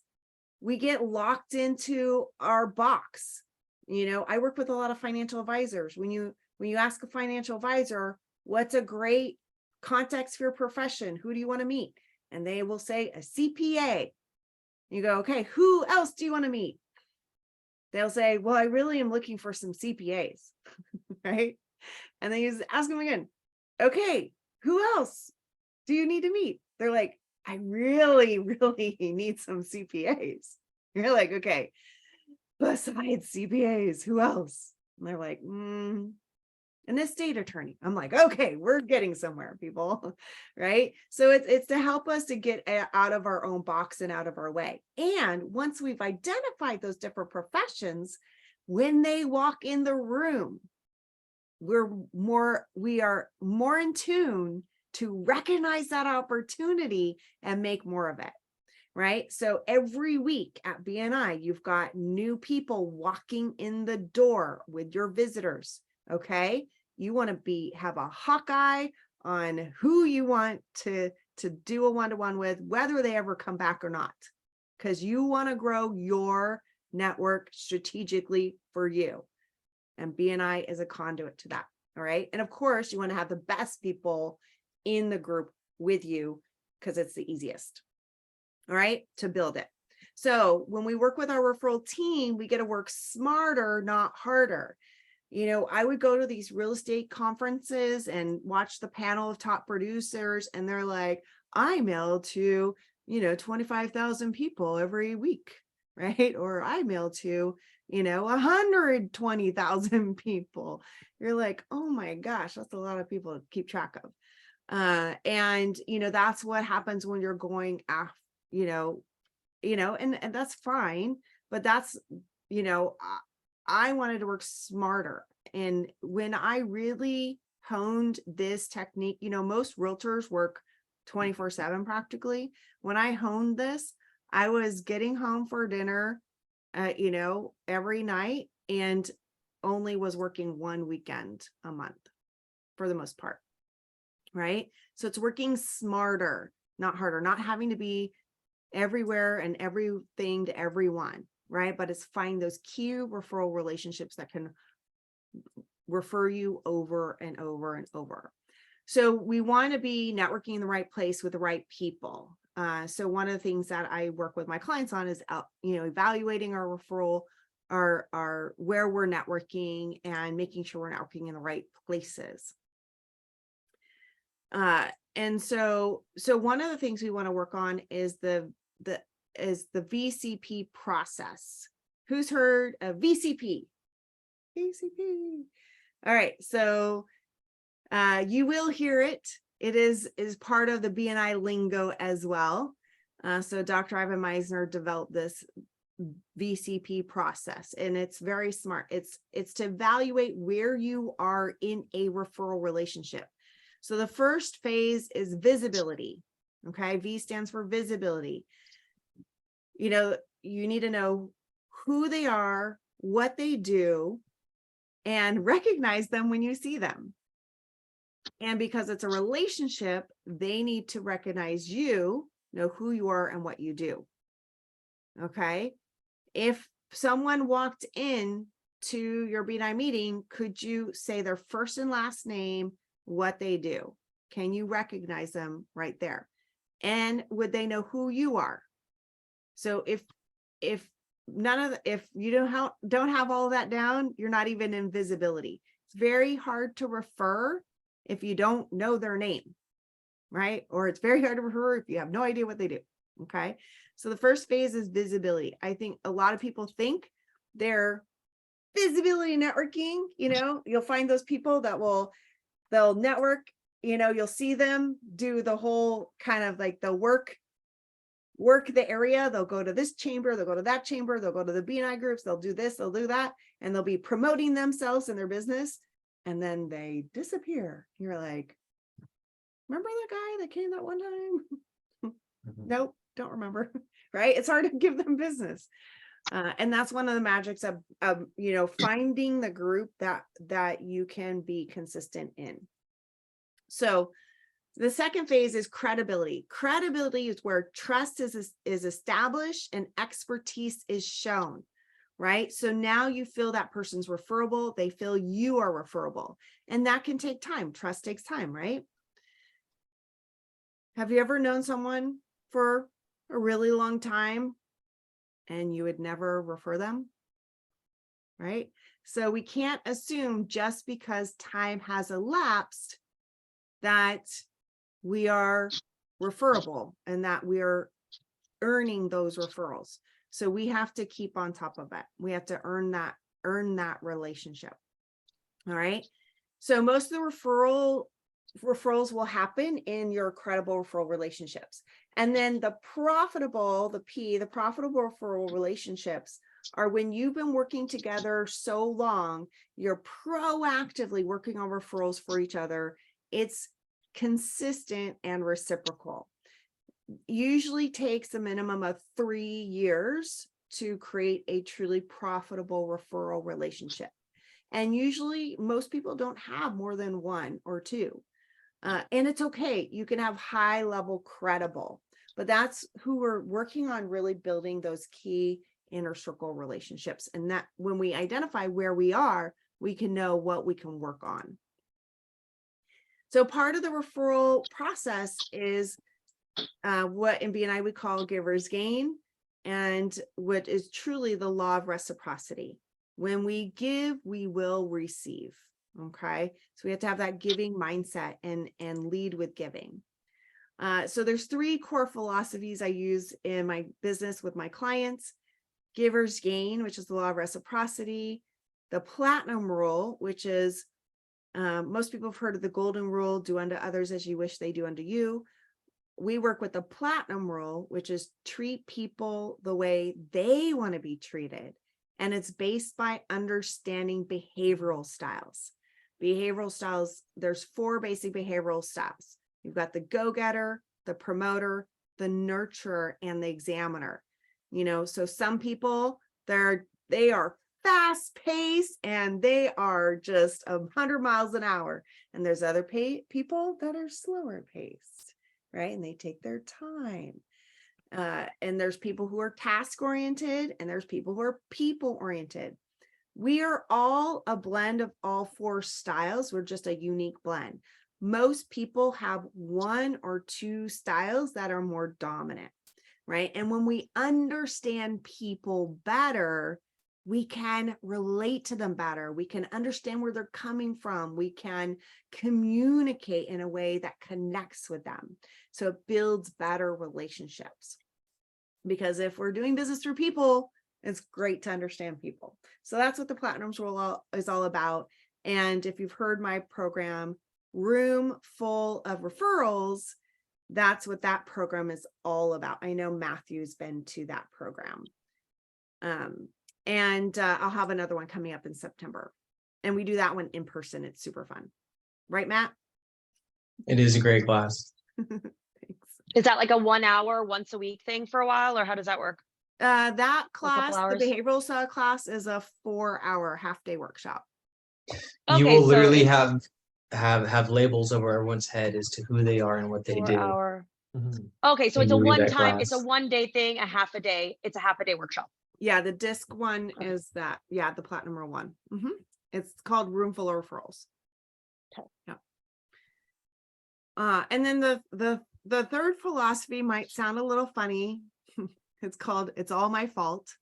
Speaker 1: we get locked into our box. I work with a lot of financial advisors. When you ask a financial advisor, what's a great contact sphere profession? Who do you want to meet? And they will say a CPA. You go, okay, who else do you want to meet? They'll say, well, I really am looking for some CPAs, right? And then you ask them again, okay, who else do you need to meet? They're like, I really, really need some CPAs. You're like, okay, besides CPAs, who else? And they're like, an estate attorney. I'm like, okay, we're getting somewhere, people, right? So it's to help us to get out of our own box and out of our way. And once we've identified those different professions, when they walk in the room, we are more in tune to recognize that opportunity and make more of it. Right? So every week at BNI, you've got new people walking in the door with your visitors. Okay. You want to have a hawk eye on who you want to do a one-to-one with, whether they ever come back or not, because you want to grow your network strategically for you. And BNI is a conduit to that. All right. And of course, you want to have the best people in the group with you because it's the easiest. All right, to build it. So when we work with our referral team, we get to work smarter, not harder. I would go to these real estate conferences and watch the panel of top producers, and they're like, I mail to, 25,000 people every week, right? Or I mail to, 120,000 people. You're like, oh my gosh, that's a lot of people to keep track of. And that's what happens when you're going after, and that's fine, but that's, I wanted to work smarter. And when I really honed this technique, most realtors work 24/7 practically. When I honed this, I was getting home for dinner, every night, and only was working one weekend a month for the most part. Right. So it's working smarter, not harder, not having to be everywhere and everything to everyone, right? But it's finding those key referral relationships that can refer you over and over and over. So we want to be networking in the right place with the right people. So one of the things that I work with my clients on is, evaluating our referral, our where we're networking, and making sure we're networking in the right places. And so one of the things we want to work on is the VCP process. Who's heard of VCP? VCP. All right. So you will hear it. It is part of the BNI lingo as well. So Dr. Ivan Meisner developed this VCP process, and it's very smart. It's to evaluate where you are in a referral relationship. So the first phase is visibility. Okay. V stands for visibility. You need to know who they are, what they do, and recognize them when you see them. And because it's a relationship, they need to recognize you, know who you are and what you do. Okay. If someone walked in to your BNI meeting, could you say their first and last name, what they do? Can you recognize them right there? And would they know who you are? So if you don't have all of that down, you're not even in visibility. It's very hard to refer if you don't know their name, right? Or it's very hard to refer if you have no idea what they do. Okay. So the first phase is visibility. I think a lot of people think they're visibility networking, you'll find those people that they'll network, you'll see them do the whole kind of like the work the area. They'll go to this chamber, they'll go to that chamber, they'll go to the B&I groups, they'll do this, they'll do that, and they'll be promoting themselves and their business, and then they disappear. You're like, remember that guy that came that one time? Nope, don't remember. Right? It's hard to give them business. And that's one of the magics of finding the group that you can be consistent in. So the second phase is credibility. Credibility is where trust is established and expertise is shown, right? So now you feel that person's referable. They feel you are referable, and that can take time. Trust takes time, right? Have you ever known someone for a really long time and you would never refer them, right? So we can't assume just because time has elapsed that we are referable and that we are earning those referrals. So we have to keep on top of it. We have to earn that relationship. All right. So most of the referrals will happen in your credible referral relationships. And then the profitable referral relationships are when you've been working together so long, you're proactively working on referrals for each other. It's consistent and reciprocal. Usually takes a minimum of 3 years to create a truly profitable referral relationship. And usually most people don't have more than 1 or 2. And it's okay. You can have high level credible, but that's who we're working on, really building those key inner circle relationships. And that when we identify where we are, we can know what we can work on. So part of the referral process is what in B&I we call giver's gain, and what is truly the law of reciprocity. When we give, we will receive. Okay, so we have to have that giving mindset and lead with giving. So there's 3 core philosophies I use in my business with my clients: giver's gain, which is the law of reciprocity; the platinum rule, which is most people have heard of the golden rule: do unto others as you wish they do unto you. We work with the platinum rule, which is treat people the way they want to be treated. And it's based by understanding behavioral styles. Behavioral styles, there's 4 basic behavioral styles. You've got the go-getter, the promoter, the nurturer, and the examiner. So some people, they are fast-paced and they are just 100 miles an hour. And there's other people that are slower paced, right? And they take their time. And there's people who are task-oriented, and there's people who are people-oriented. We are all a blend of all 4 styles. We're just a unique blend. Most people have 1 or 2 styles that are more dominant, right? And when we understand people better, we can relate to them better. We can understand where they're coming from. We can communicate in a way that connects with them. So it builds better relationships. Because if we're doing business through people, it's great to understand people. So that's what the Platinum Rule is all about. And if you've heard my program, Room Full of Referrals, that's what that program is all about. I know Matthew's been to that program. And I'll have another one coming up in September. And we do that one in person. It's super fun. Right, Matt?
Speaker 3: It is a great class.
Speaker 1: Thanks.
Speaker 2: Is that like a 1 hour, once a week thing for a while, or how does that work?
Speaker 1: That class, the
Speaker 2: hours?
Speaker 1: behavioral style class, is a 4-hour half-day workshop.
Speaker 3: You
Speaker 2: Okay,
Speaker 3: will
Speaker 2: so
Speaker 3: literally
Speaker 2: it's
Speaker 3: have labels over everyone's head as to who they are and what they
Speaker 2: 4
Speaker 3: do.
Speaker 2: hour.
Speaker 5: Mhm.
Speaker 2: Okay, so
Speaker 3: When
Speaker 2: it's a
Speaker 3: you leave that
Speaker 2: one-time, it's a
Speaker 3: class.
Speaker 2: 1-day thing, a half a day. It's a half a day workshop.
Speaker 1: Yeah, the disc one
Speaker 2: Okay.
Speaker 1: is that. Yeah, the Platinum Rule one. It's called Room Full of Referrals.
Speaker 2: Okay.
Speaker 1: Yeah. And then the third philosophy might sound a little funny. It's called It's All My Fault.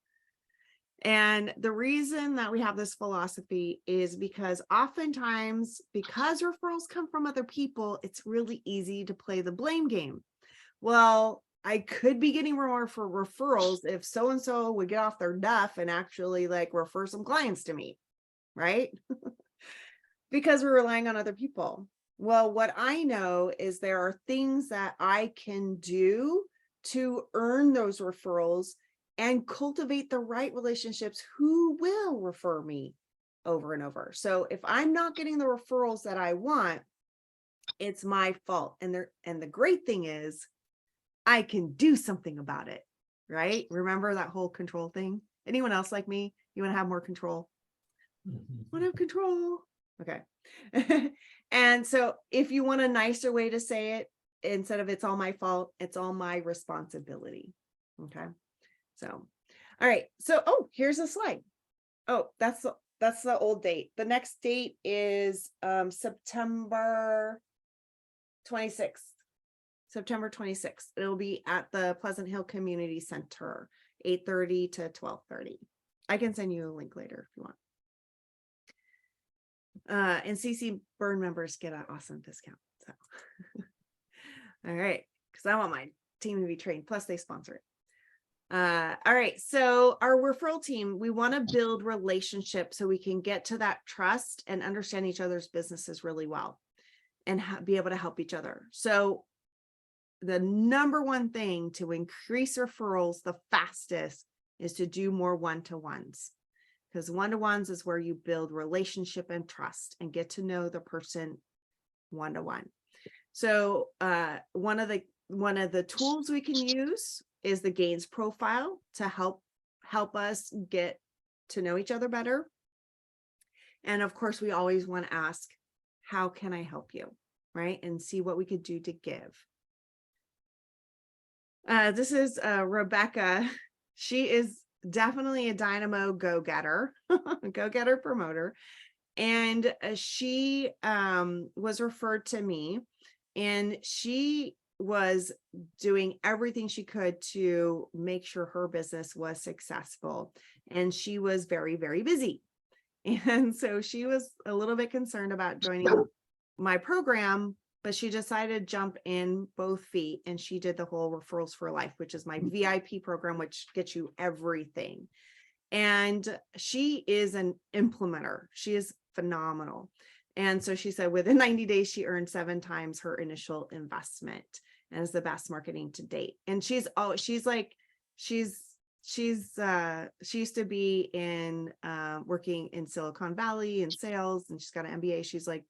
Speaker 1: And the reason that we have this philosophy is because oftentimes, because referrals come from other people, it's really easy to play the blame game. Well, I could be getting more for referrals if so-and-so would get off their duff and actually like refer some clients to me, right? Because we're relying on other people. Well, what I know is there are things that I can do to earn those referrals and cultivate the right relationships who will refer me over and over. So if I'm not getting the referrals that I want, it's my fault. And the great thing is I can do something about it, right? Remember that whole control thing? Anyone else like me? You want to have more control? Want to have control? Okay. And so if you want a nicer way to say it, instead of it's all my fault, it's all my responsibility. Okay. So, all right. So, oh, here's a slide. Oh, that's the old date. The next date is September 26th. September 26th. It'll be at the Pleasant Hill Community Center, 8:30 to 12:30. I can send you a link later if you want. And CC Burn members get an awesome discount. So, all right, because I want my team to be trained. Plus, they sponsor it. All right, so our referral team, we want to build relationships so we can get to that trust and understand each other's businesses really well and be able to help each other. So the number one thing to increase referrals the fastest is to do more one-to-ones, because one-to-ones is where you build relationship and trust and get to know the person one-to-one. So one of the tools we can use is the gains profile to help us get to know each other better. And of course, we always want to ask, how can I help you? Right? And see what we could do to give. This is Rebecca. She is definitely a dynamo go-getter, go-getter promoter. And she was referred to me, and she was doing everything she could to make sure her business was successful. And she was very, very busy. And so she was a little bit concerned about joining my program, but she decided to jump in both feet, and she did the whole Referrals for Life, which is my VIP program, which gets you everything. And she is an implementer. She is phenomenal. And so she said within 90 days, she earned 7 times her initial investment, and is the best marketing to date. And she used to be in working in Silicon Valley in sales, and she's got an MBA. She's like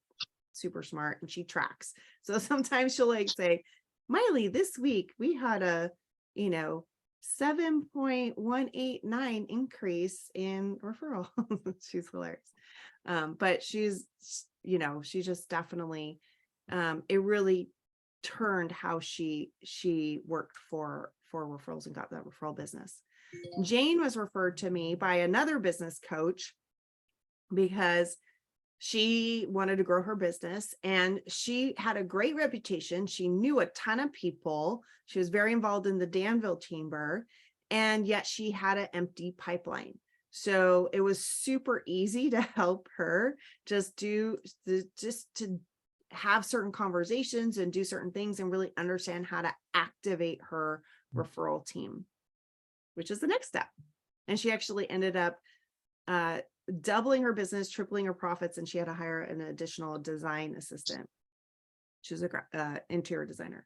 Speaker 1: super smart, and she tracks. So sometimes she'll like say, Miley, this week we had a 7.189 increase in referral. She's hilarious. But she's just definitely it really turned how she worked for referrals and got that referral business. Jane was referred to me by another business coach because she wanted to grow her business, and she had a great reputation. She knew a ton of people. She was very involved in the Danville Chamber, and yet she had an empty pipeline. So it was super easy to help her just to have certain conversations and do certain things and really understand how to activate her referral team, which is the next step. And she actually ended up doubling her business, tripling her profits, and she had to hire an additional design assistant. She's an interior designer.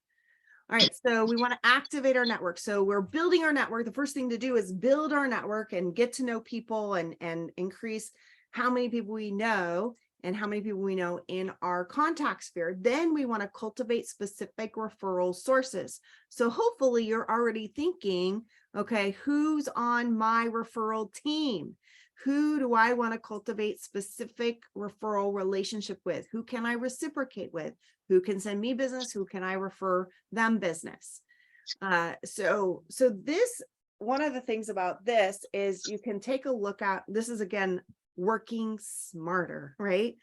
Speaker 1: All right, so we want to activate our network. So we're building our network. The first thing to do is build our network and get to know people and increase how many people we know and how many people we know in our contact sphere. Then we want to cultivate specific referral sources. So hopefully you're already thinking, okay, who's on my referral team? Who do I want to cultivate specific referral relationship with? Who can I reciprocate with? Who can send me business? Who can I refer them business? So this, one of the things about this is you can take a look at, this is again, working smarter, right?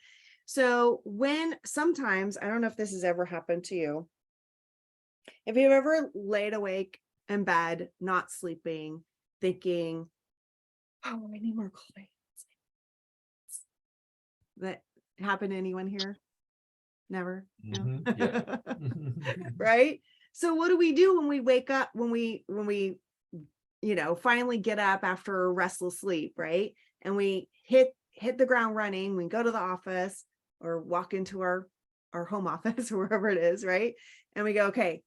Speaker 1: So when sometimes, I don't know if this has ever happened to you, if you've ever laid awake in bed, not sleeping, thinking, oh, I need more coffee. That happened to anyone here? Never? No?
Speaker 5: Yeah.
Speaker 1: Right? So what do we do when we wake up, when we, finally get up after a restless sleep, right? And we hit the ground running, we go to the office or walk into our home office or wherever it is, right? And we go, okay,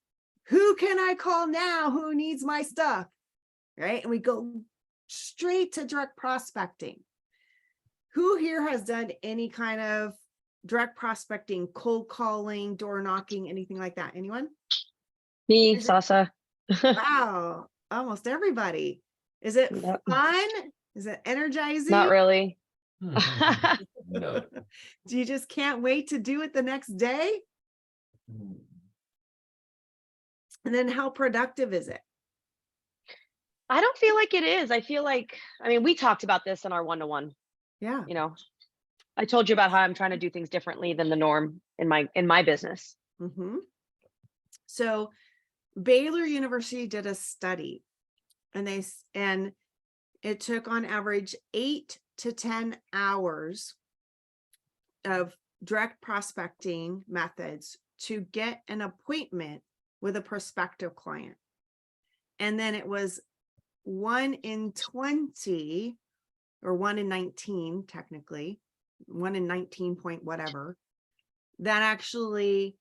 Speaker 1: who can I call now? Who needs my stuff? Right? And we go straight to direct prospecting. Who here has done any kind of direct prospecting, cold calling, door knocking, anything like that? Anyone?
Speaker 2: Me, Sasa.
Speaker 1: Wow, almost everybody. Is it
Speaker 2: Yep.
Speaker 1: fun? Is it energizing?
Speaker 2: Not really.
Speaker 5: No.
Speaker 1: Do you just can't wait to do it the next day? And then how productive is it?
Speaker 2: I don't feel like it is. I feel like, I mean, we talked about this in our one-to-one,
Speaker 1: Yeah.
Speaker 2: I told you about how I'm trying to do things differently than the norm in my business.
Speaker 1: Mm-hmm. So Baylor University did a study, and it took on average 8 to 10 hours of direct prospecting methods to get an appointment with a prospective client. And then it was 1 in 20 or 1 in 19, technically 1 in 19 point whatever, that actually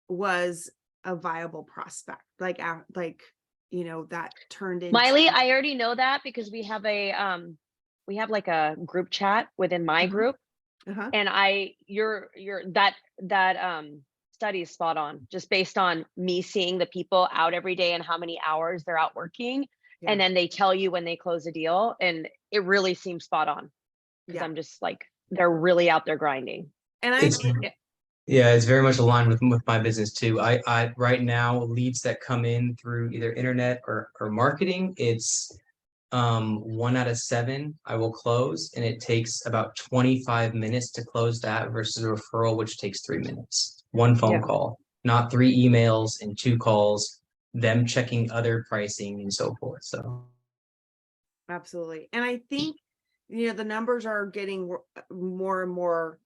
Speaker 1: was a viable prospect, that turned into
Speaker 2: Miley, I already know that because we have like a group chat within my group,
Speaker 1: Uh-huh.
Speaker 2: and that study is spot on, just based on me seeing the people out every day and how many hours they're out working.
Speaker 1: Yeah.
Speaker 2: And then they tell you when they close a deal, and it really seems spot on, because
Speaker 1: Yeah.
Speaker 2: I'm just like, they're really out there grinding.
Speaker 1: And
Speaker 3: It's very much aligned with my business too. I right now, leads that come in through either internet or marketing, it's 1 out of 7 I will close, and it takes about 25 minutes to close that versus a referral, which takes 3 minutes. 1 phone
Speaker 2: Yeah.
Speaker 3: call, not 3 emails and 2 calls, them checking other pricing and so forth. So
Speaker 1: absolutely. And I think, the numbers are getting more and more,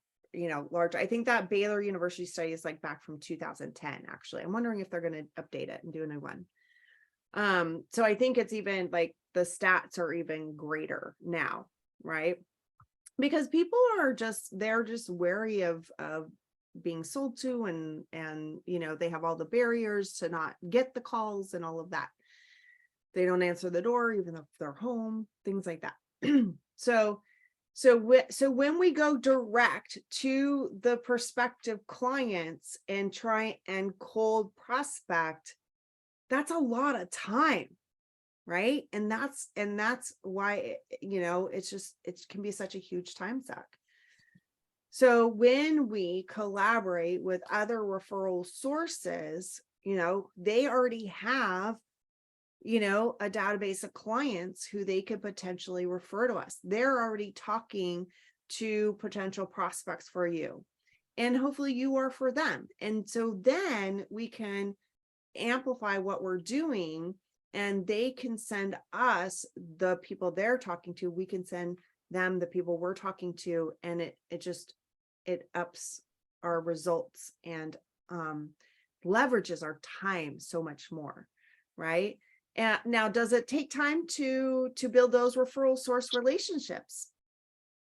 Speaker 1: larger. I think that Baylor University study is like back from 2010, actually. I'm wondering if they're going to update it and do a new one. So I think it's even like the stats are even greater now, right? Because people are they're just wary of being sold to, and they have all the barriers to not get the calls and all of that. They don't answer the door even if they're home, things like that. So when we go direct to the prospective clients and try and cold prospect, that's a lot of time, right? And that's why, it can be such a huge time suck. So when we collaborate with other referral sources, they already have, a database of clients who they could potentially refer to us. They're already talking to potential prospects for you, and hopefully you are for them. And so then we can amplify what we're doing, and they can send us the people they're talking to. We can send them the people we're talking to, and it ups our results and leverages our time so much more, right? And now, does it take time to build those referral source relationships?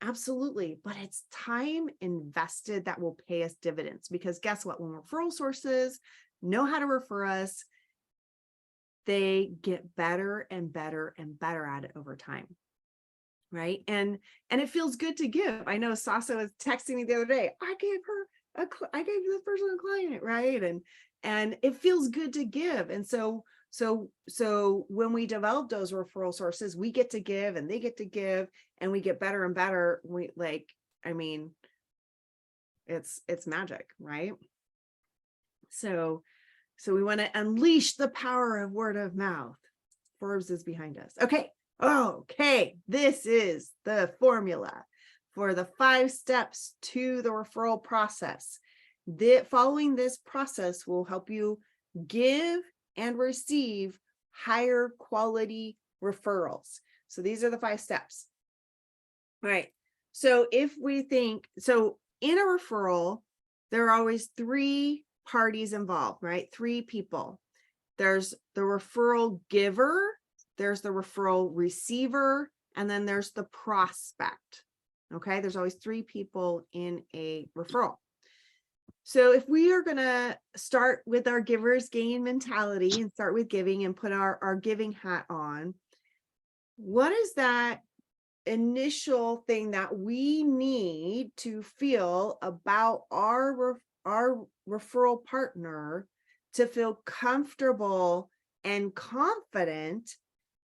Speaker 1: Absolutely. But it's time invested that will pay us dividends, because guess what? When referral sources know how to refer us, they get better and better and better at it over time. Right. And it feels good to give. I know Sasa was texting me the other day. I gave this person a client. Right. And it feels good to give. And so when we develop those referral sources, we get to give and they get to give, and we get better and better. It's magic, right? So we want to unleash the power of word of mouth. Forbes is behind us. Okay. This is the formula for the 5 steps to the referral process. Following this process will help you give and receive higher quality referrals. So these are the 5 steps. All right. So in a referral, there are always 3 parties involved, right? 3 people. There's the referral giver, there's the referral receiver, and then there's the prospect. Okay, there's always 3 people in a referral. So if we are going to start with our giver's gain mentality and start with giving and put our giving hat on, what is that initial thing that we need to feel about our referral partner to feel comfortable and confident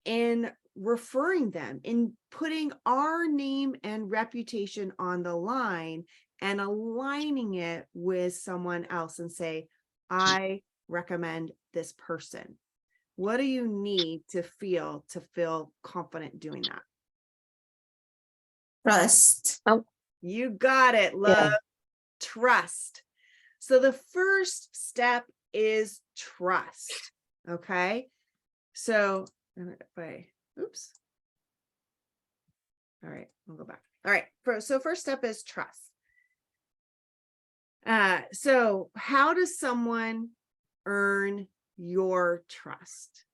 Speaker 1: in referring them, in putting our name and reputation on the line and aligning it with someone else and say, I recommend this person? What do you need to feel confident doing that?
Speaker 4: Trust.
Speaker 2: Oh,
Speaker 1: You got it, love.
Speaker 2: yeah.
Speaker 1: Trust. So the first step is trust. Okay. So oops. All right, we'll go back. All right. So first step is trust. So how does someone earn your trust?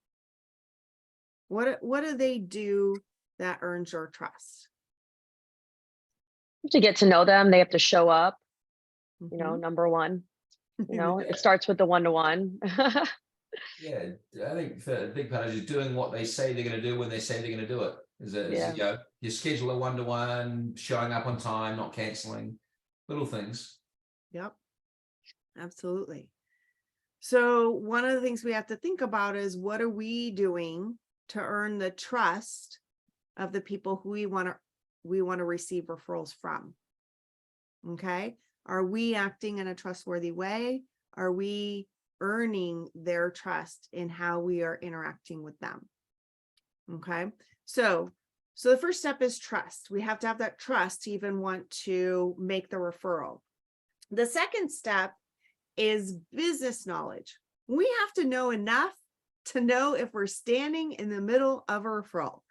Speaker 1: What do they do that earns your trust?
Speaker 2: To get to know them, they have to show up, you know,
Speaker 1: Mhm.
Speaker 2: number one. You know,
Speaker 5: Yeah.
Speaker 2: it starts with the one-to-one.
Speaker 5: Yeah, I think the big part is doing what they say they're going to do when they say they're going to do it.
Speaker 2: Yeah.
Speaker 5: You know, you schedule a one-to-one, showing up on time, not canceling, little things.
Speaker 1: Yep, absolutely. So one of the things we have to think about is, what are we doing to earn the trust of the people who we want to receive referrals from? Okay. Are we acting in a trustworthy way? Are we earning their trust in how we are interacting with them? Okay. So the first step is trust. We have to have that trust to even want to make the referral. The second step is business knowledge. We have to know enough to know if we're standing in the middle of a referral.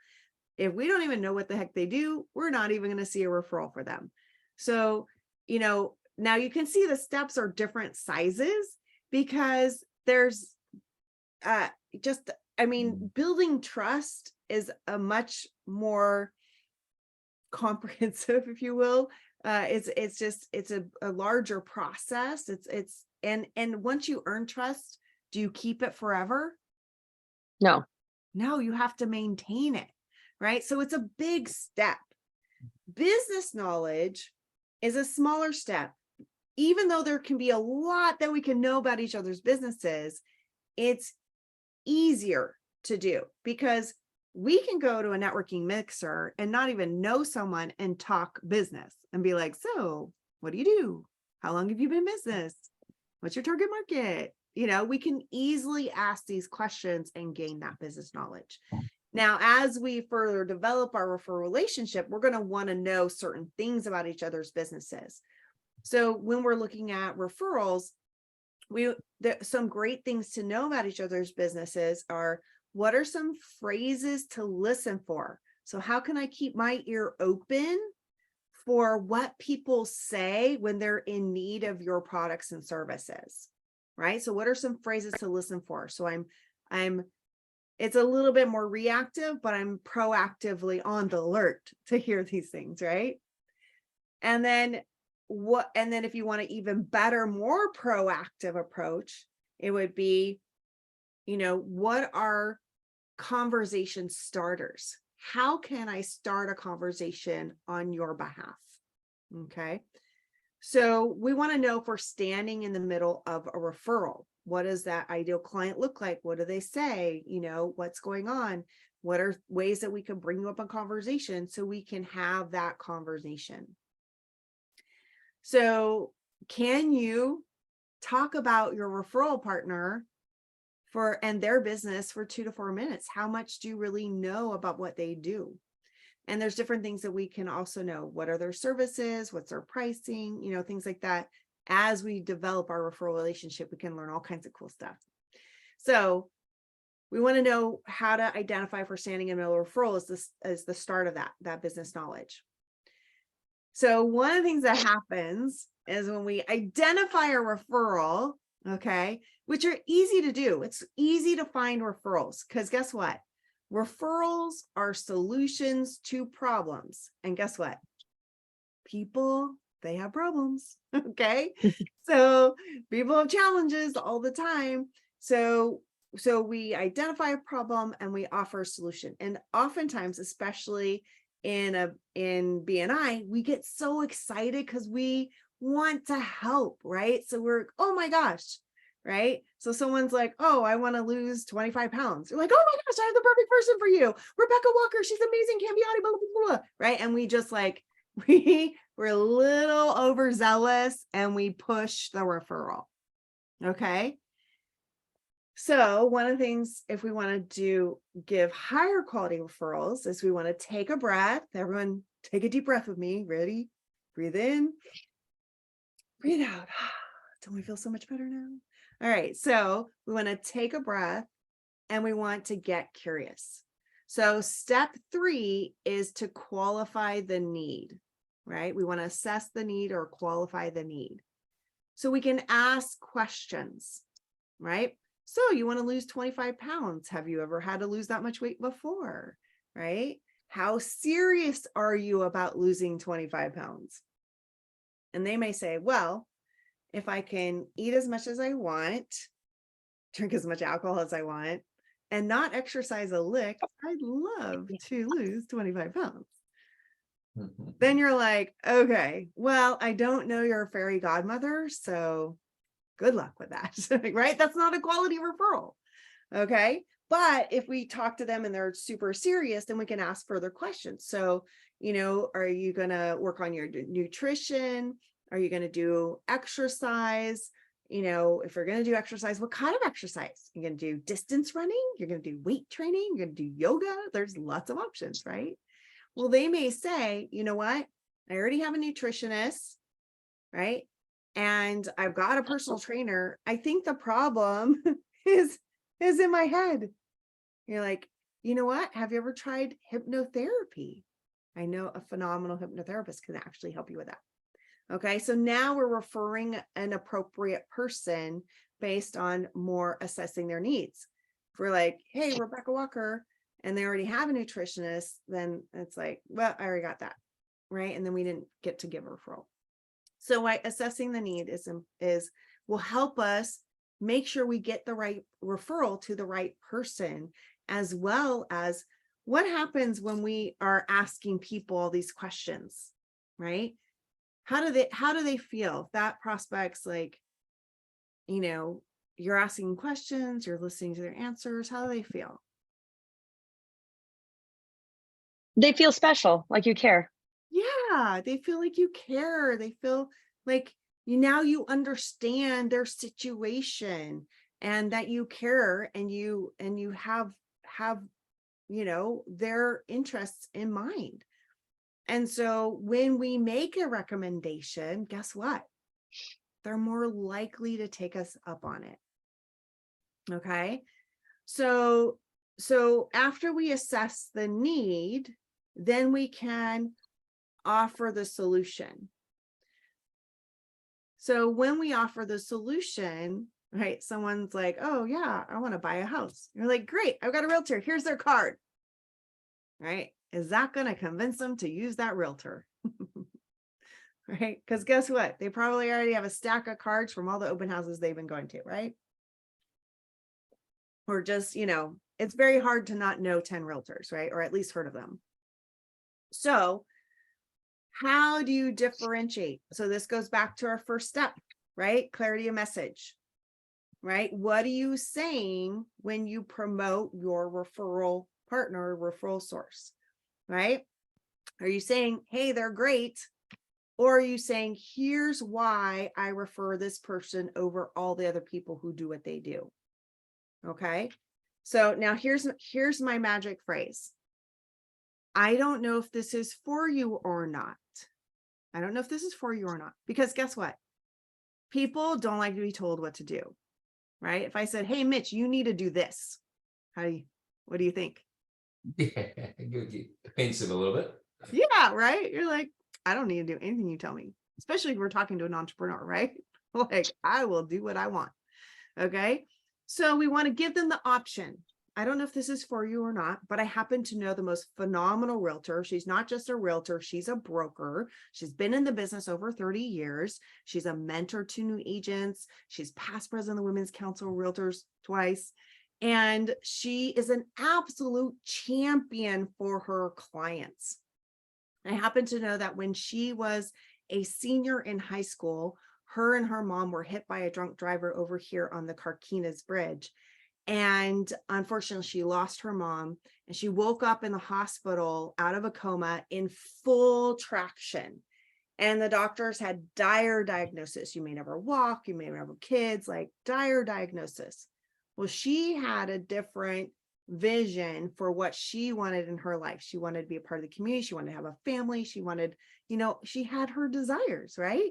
Speaker 1: If we don't even know what the heck they do, we're not even going to see a referral for them. So, you know, now you can see the steps are different sizes because there's building trust is a much more comprehensive, if you will. It's a larger process. And once you earn trust, do you keep it forever?
Speaker 2: No.
Speaker 1: No, you have to maintain it, right? So it's a big step. Business knowledge is a smaller step. Even though there can be a lot that we can know about each other's businesses, it's easier to do because we can go to a networking mixer and not even know someone and talk business and be like, so what do you do? How long have you been in business? What's your target market? You know, we can easily ask these questions and gain that business knowledge. Now, as we further develop our referral relationship, we're going to want to know certain things about each other's businesses. So when we're looking at referrals, some great things to know about each other's businesses are, what are some phrases to listen for? So how can I keep my ear open for what people say when they're in need of your products and services, right? So what are some phrases to listen for? So it's a little bit more reactive, but I'm proactively on the alert to hear these things, right? And then if you want an even better, more proactive approach, it would be, you know, what are conversation starters? How can I start a conversation on your behalf? Okay. So we want to know if we're standing in the middle of a referral. What does that ideal client look like? What do they say? You know, what's going on? What are ways that we can bring you up on conversation so we can have that conversation? So can you talk about your referral partner and their business for 2 to 4 minutes? How much do you really know about what they do? And there's different things that we can also know. What are their services? What's their pricing? You know, things like that. As we develop our referral relationship, we can learn all kinds of cool stuff. So we want to know how to identify if we're standing in the middle of referral as the start of that business knowledge. So one of the things that happens is when we identify a referral, okay, which are easy to do. It's easy to find referrals because guess what? Referrals are solutions to problems. And guess what? People, they have problems. Okay. So people have challenges all the time. So we identify a problem and we offer a solution. And oftentimes, especially in BNI, we get so excited because we want to help, right? So we're, oh my gosh, right? So someone's like, oh, I want to lose 25 pounds. You're like, oh my gosh, I have the perfect person for you. Rebecca Walker, she's amazing, can't be blah, blah, blah, blah, right? And we just like, we're a little overzealous and we push the referral. Okay. So one of the things, if we want to give higher quality referrals, is we want to take a breath. Everyone take a deep breath with me. Ready? Breathe in, breathe out. Don't we feel so much better now? All right. So we want to take a breath and we want to get curious. So step 3 is to qualify the need, right? We want to assess the need or qualify the need. So we can ask questions, right? So you want to lose 25 pounds. Have you ever had to lose that much weight before, right? How serious are you about losing 25 pounds? And they may say, well, if I can eat as much as I want, drink as much alcohol as I want, and not exercise a lick, I'd love to lose 25 pounds. Then you're like, okay, well, I don't know your fairy godmother, so good luck with that, right? That's not a quality referral, okay? But if we talk to them and they're super serious, then we can ask further questions. So, are you going to work on your nutrition? Are you going to do exercise? If you're going to do exercise, what kind of exercise? You're going to do distance running? You're going to do weight training? You're going to do yoga? There's lots of options, right? Well, they may say, you know what? I already have a nutritionist, right? And I've got a personal trainer. I think the problem is in my head. You're like, you know what? Have you ever tried hypnotherapy? I know a phenomenal hypnotherapist can actually help you with that. Okay, so now we're referring an appropriate person based on more assessing their needs. If we're like, hey, Rebecca Walker, and they already have a nutritionist, then it's like, well, I already got that, right? And then we didn't get to give a referral. So why assessing the need is will help us make sure we get the right referral to the right person, as well as what happens when we are asking people all these questions, right? How do they feel? That prospect's like, you're asking questions, you're listening to their answers. How do they feel?
Speaker 2: They feel special, like you care.
Speaker 1: Yeah, they feel like you care. They feel like you understand their situation and that you care and you have their interests in mind. And so when we make a recommendation, guess what? They're more likely to take us up on it. Okay. So after we assess the need, then we can offer the solution. So when we offer the solution, right, someone's like, oh yeah, I want to buy a house. You're like, great, I've got a realtor. Here's their card. Right? Is that going to convince them to use that realtor? Right? Because guess what? They probably already have a stack of cards from all the open houses they've been going to, right? Or just, it's very hard to not know 10 realtors, right? Or at least heard of them. So how do you differentiate? So this goes back to our first step, right? Clarity of message, right? What are you saying when you promote your referral partner, referral source, right? Are you saying, hey, they're great? Or are you saying, here's why I refer this person over all the other people who do what they do? Okay. So now here's my magic phrase. I don't know if this is for you or not. I don't know if this is for you or not, because guess what? People don't like to be told what to do, right? If I said, hey, Mitch, you need to do this. What do you think?
Speaker 5: Yeah, good. Offensive a little bit.
Speaker 1: Yeah, right. You're like, I don't need to do anything you tell me, especially if we're talking to an entrepreneur, right? Like, I will do what I want. Okay. So we want to give them the option. I don't know if this is for you or not, but I happen to know the most phenomenal realtor. She's not just a realtor, she's a broker. She's been in the business over 30 years. She's a mentor to new agents. She's past president of the Women's Council of Realtors twice. And she is an absolute champion for her clients. I happen to know that when she was a senior in high school, her and her mom were hit by a drunk driver over here on the Carquinez Bridge. And unfortunately, she lost her mom and she woke up in the hospital out of a coma in full traction. And the doctors had dire diagnosis. You may never walk, you may never have kids, like dire diagnosis. Well, she had a different vision for what she wanted in her life. She wanted to be a part of the community. She wanted to have a family. She wanted, she had her desires, right?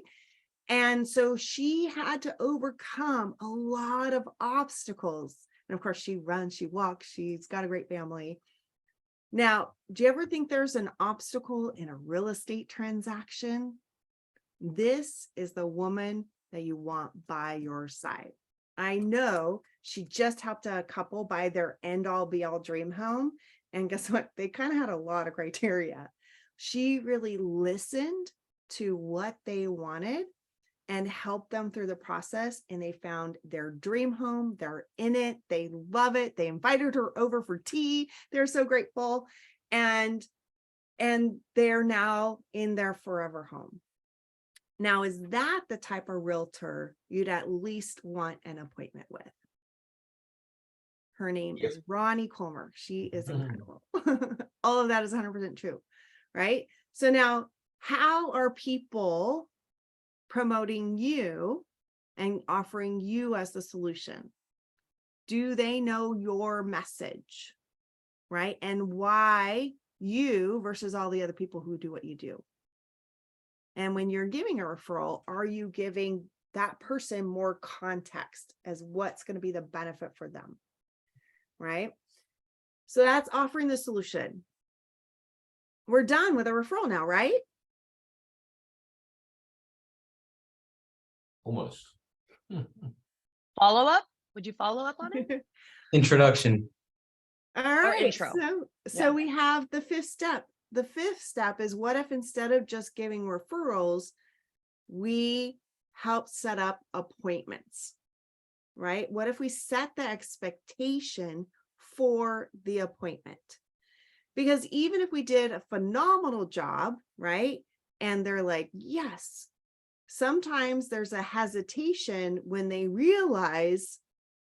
Speaker 1: And so she had to overcome a lot of obstacles. And of course, she runs, she walks, she's got a great family. Now, do you ever think there's an obstacle in a real estate transaction? This is the woman that you want by your side. I know she just helped a couple buy their end all be all dream home. And guess what? They kind of had a lot of criteria. She really listened to what they wanted and help them through the process. And they found their dream home. They're in it. They love it. They invited her over for tea. They're so grateful. And they're now in their forever home. Now, is that the type of realtor you'd at least want an appointment with? Her name is Ronnie Colmer. She is incredible. All of that is 100% true, right? So now, how are people promoting you and offering you as the solution? Do they know your message, right? And why you versus all the other people who do what you do? And when you're giving a referral, are you giving that person more context as what's going to be the benefit for them, right? So that's offering the solution. We're done with a referral now, right?
Speaker 5: Almost.
Speaker 2: Follow up? Would you follow up on it?
Speaker 3: Introduction.
Speaker 1: All right.
Speaker 2: intro.
Speaker 1: So we have the fifth step. The fifth step is, what if instead of just giving referrals, we help set up appointments, right? What if we set the expectation for the appointment? Because even if we did a phenomenal job, right? And they're like, yes, sometimes there's a hesitation when they realize,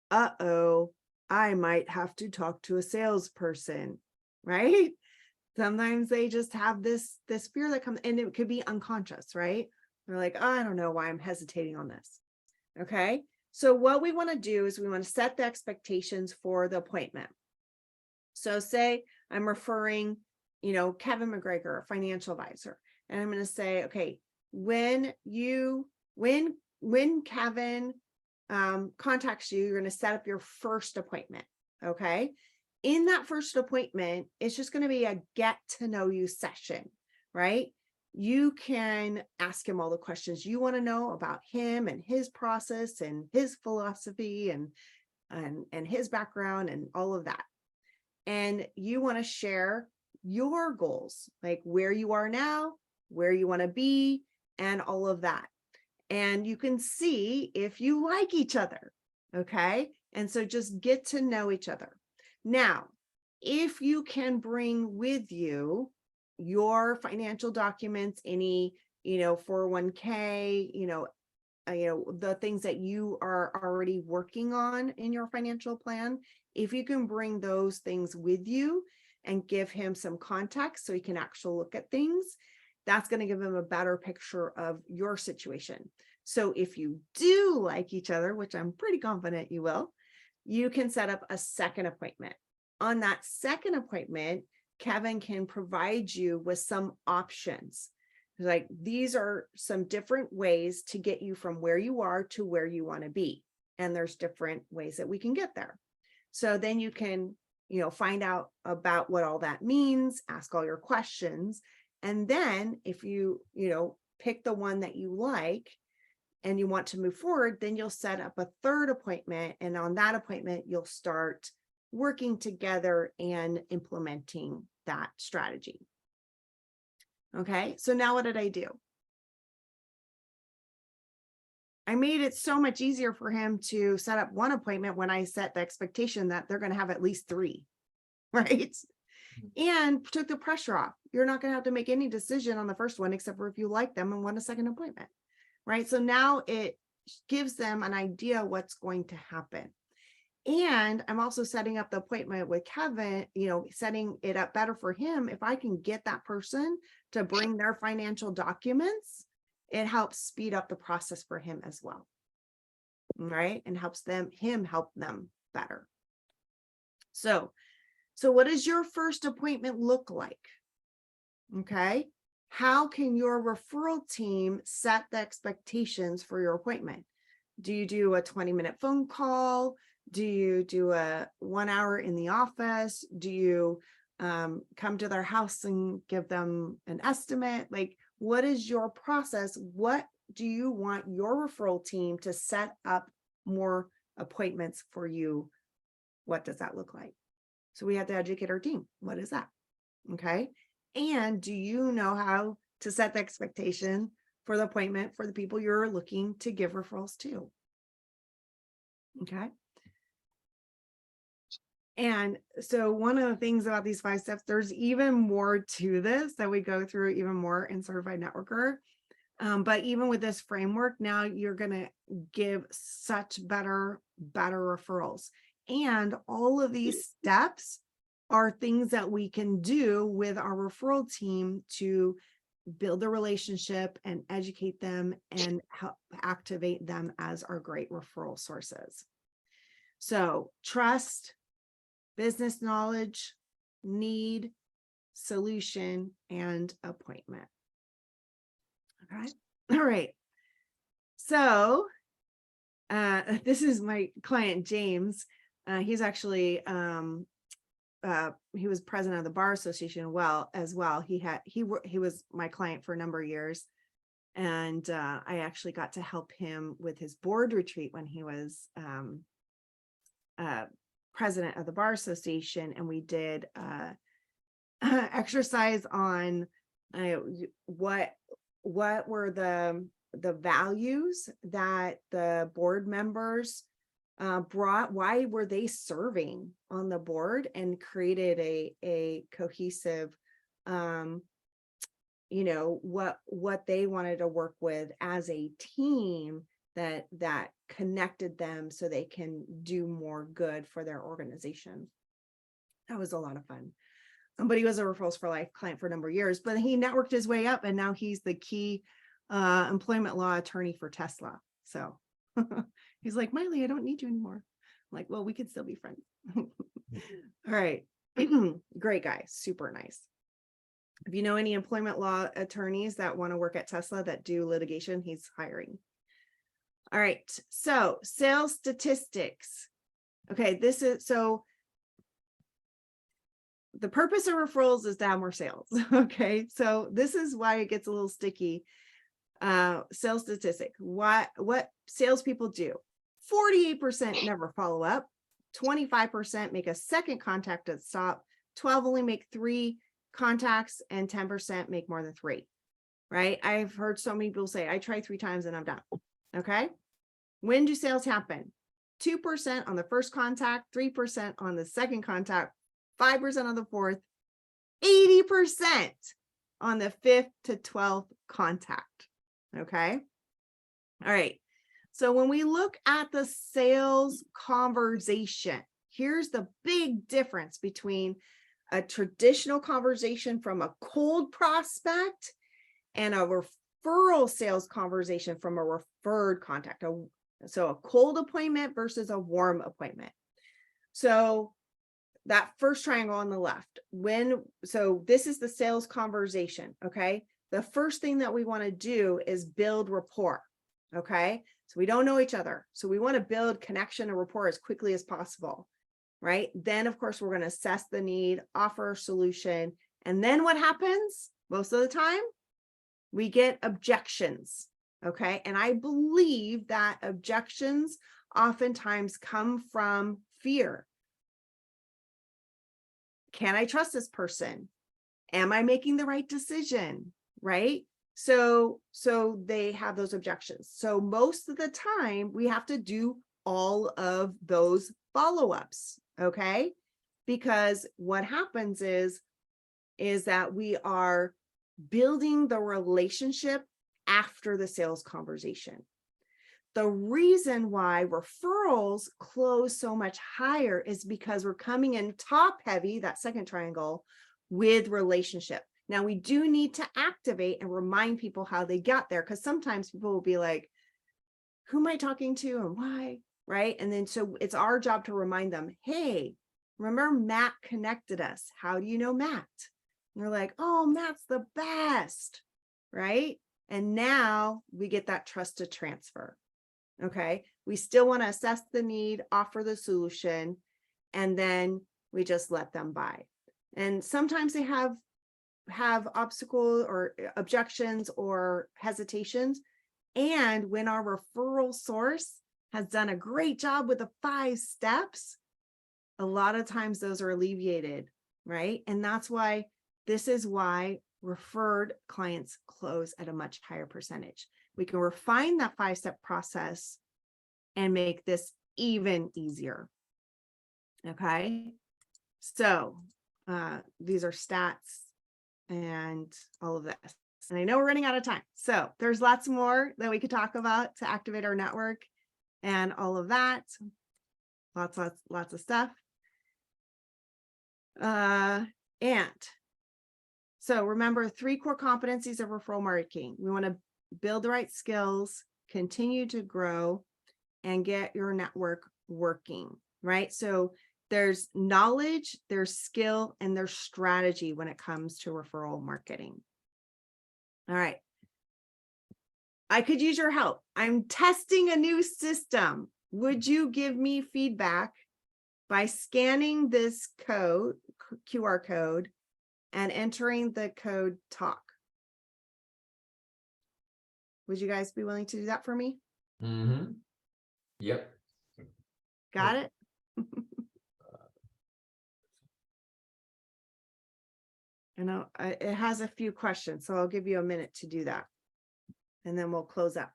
Speaker 1: uh-oh, I might have to talk to a salesperson, right? Sometimes they just have this fear that comes, and it could be unconscious, right? They're like, oh, I don't know why I'm hesitating on this. Okay. So what we want to do is we want to set the expectations for the appointment. So say I'm referring, Kevin McGregor, a financial advisor, and I'm going to say, okay, when Kevin contacts you, you're going to set up your first appointment. Okay. In that first appointment, it's just going to be a get to know you session, right? You can ask him all the questions you want to know about him and his process and his philosophy and his background and all of that. And you want to share your goals, like where you are now, where you want to be, and all of that. And you can see if you like each other. Okay. And so just get to know each other. Now, if you can bring with you your financial documents, any, 401k, the things that you are already working on in your financial plan, if you can bring those things with you and give him some context so he can actually look at things, that's going to give him a better picture of your situation. So if you do like each other, which I'm pretty confident you will, you can set up a second appointment. On that second appointment, Kevin can provide you with some options. Like, these are some different ways to get you from where you are to where you want to be. And there's different ways that we can get there. So then you can, find out about what all that means, ask all your questions. And then if you, pick the one that you like, and you want to move forward, then you'll set up a third appointment. And on that appointment, you'll start working together and implementing that strategy. Okay, so now what did I do? I made it so much easier for him to set up one appointment when I set the expectation that they're going to have at least 3, right? And took the pressure off. You're not going to have to make any decision on the first one, except for if you like them and want a second appointment, right? So now it gives them an idea what's going to happen. And I'm also setting up the appointment with Kevin, setting it up better for him. If I can get that person to bring their financial documents, it helps speed up the process for him as well, right? And helps him help them better. So what does your first appointment look like? Okay. How can your referral team set the expectations for your appointment? Do you do a 20-minute phone call? Do you do a 1 hour in the office? Do you come to their house and give them an estimate? Like, what is your process? What do you want your referral team to set up more appointments for you? What does that look like? So we have to educate our team. What is that? Okay. And do you know how to set the expectation for the appointment for the people you're looking to give referrals to? Okay. And so one of the things about these 5 steps, there's even more to this that we go through even more in Certified Networker. But even with this framework, now you're going to give such better referrals. And all of these steps are things that we can do with our referral team to build a relationship and educate them and help activate them as our great referral sources. So trust, business knowledge, need, solution, and appointment. Okay. All right. So this is my client, James. He's actually, he was president of the Bar Association as well. He was my client for a number of years. And I actually got to help him with his board retreat when he was president of the Bar Association. And we did exercise on what were the values that the board members brought, why were they serving on the board, and created a cohesive, what they wanted to work with as a team that connected them so they can do more good for their organization. That was a lot of fun. But he was a Referrals for Life client for a number of years, but he networked his way up, and now he's the key employment law attorney for Tesla. So he's like, Miley, I don't need you anymore. I'm like, well, we could still be friends. All right. Great guy. Super nice. If you know any employment law attorneys that want to work at Tesla that do litigation, he's hiring. All right. So sales statistics. Okay. The purpose of referrals is to have more sales. Okay. So this is why it gets a little sticky. Sales statistic. What salespeople do. 48% never follow up. 25% make a second contact at stop. 12 only make 3 contacts, and 10% make more than 3. Right? I've heard so many people say, I try 3 times and I'm done. Okay. When do sales happen? 2% on the first contact, 3% on the second contact, 5% on the fourth, 80% on the 5th to 12th contact. Okay. All right. So when we look at the sales conversation, here's the big difference between a traditional conversation from a cold prospect and a referral sales conversation from a referred contact. So a cold appointment versus a warm appointment. So that first triangle on the left, so this is the sales conversation. Okay. The first thing that we want to do is build rapport. Okay. So we don't know each other. So we want to build connection and rapport as quickly as possible. Right. Then of course, we're going to assess the need, offer a solution. And then what happens most of the time? We get objections. Okay. And I believe that objections oftentimes come from fear. Can I trust this person? Am I making the right decision? Right? So they have those objections. So most of the time we have to do all of those follow-ups. Okay. Because what happens is that we are building the relationship after the sales conversation. The reason why referrals close so much higher is because we're coming in top heavy, that second triangle, with relationship. Now we do need to activate and remind people how they got there, because sometimes people will be like, who am I talking to and why? Right. And then so it's our job to remind them, hey, remember Matt connected us. How do you know Matt? And they're like, oh, Matt's the best. Right. And now we get that trust to transfer. Okay. We still want to assess the need, offer the solution, and then we just let them buy. And sometimes they have obstacles or objections or hesitations. And when our referral source has done a great job with the 5 steps, a lot of times those are alleviated, right? And that's why this is why referred clients close at a much higher percentage. We can refine that 5-step process and make this even easier. Okay. So these are stats and all of this. And I know we're running out of time. So there's lots more that we could talk about to activate our network and all of that. Lots of stuff. And so remember 3 core competencies of referral marketing. We want to build the right skills, continue to grow, and get your network working, right? So there's knowledge, there's skill, and there's strategy when it comes to referral marketing. All right. I could use your help. I'm testing a new system. Would you give me feedback by scanning this code, QR code, and entering the code TALK? Would you guys be willing to do that for me?
Speaker 5: Mm-hmm. Yep.
Speaker 1: Got it? I know it has a few questions, so I'll give you a minute to do that. And then we'll close up.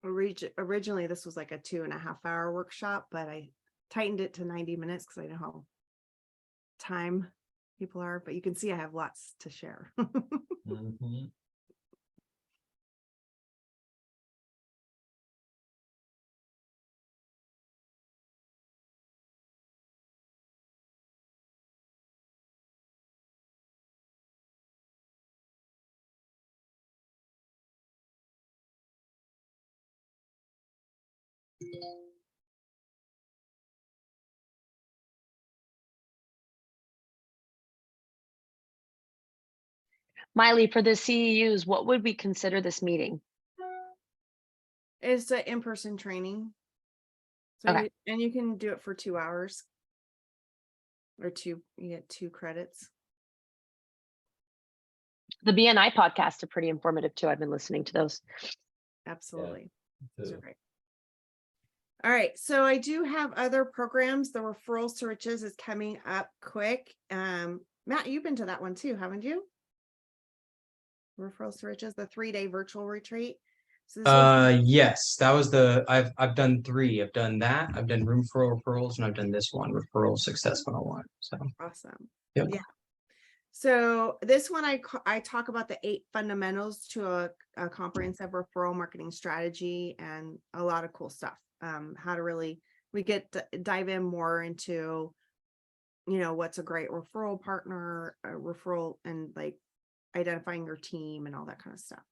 Speaker 1: Originally, this was like a 2.5-hour workshop, but I tightened it to 90 minutes because I know how time people are, but you can see I have lots to share.
Speaker 5: Mm-hmm.
Speaker 2: Miley, for the CEUs, what would we consider this meeting?
Speaker 1: It's an in-person training. So
Speaker 2: Okay.
Speaker 1: you can do it for 2 hours or you get 2 credits.
Speaker 2: The BNI podcasts are pretty informative too. I've been listening to those.
Speaker 1: Absolutely.
Speaker 5: Yeah,
Speaker 1: Those are great. All right. So I do have other programs. The Referral to Riches is coming up quick. Matt, you've been to that one too, haven't you? Referral to Riches, the 3-day virtual retreat. So this
Speaker 3: Yes, that was I've done 3. I've done that. I've done room for referrals, and I've done this one, Referral Success 101. So
Speaker 1: awesome.
Speaker 3: yep.
Speaker 1: Yeah. So this one, I talk about the 8 fundamentals to a comprehensive referral marketing strategy and a lot of cool stuff. How to really we get to dive in more into, you know, what's a great referral partner, a referral, and like identifying your team and all that kind of stuff.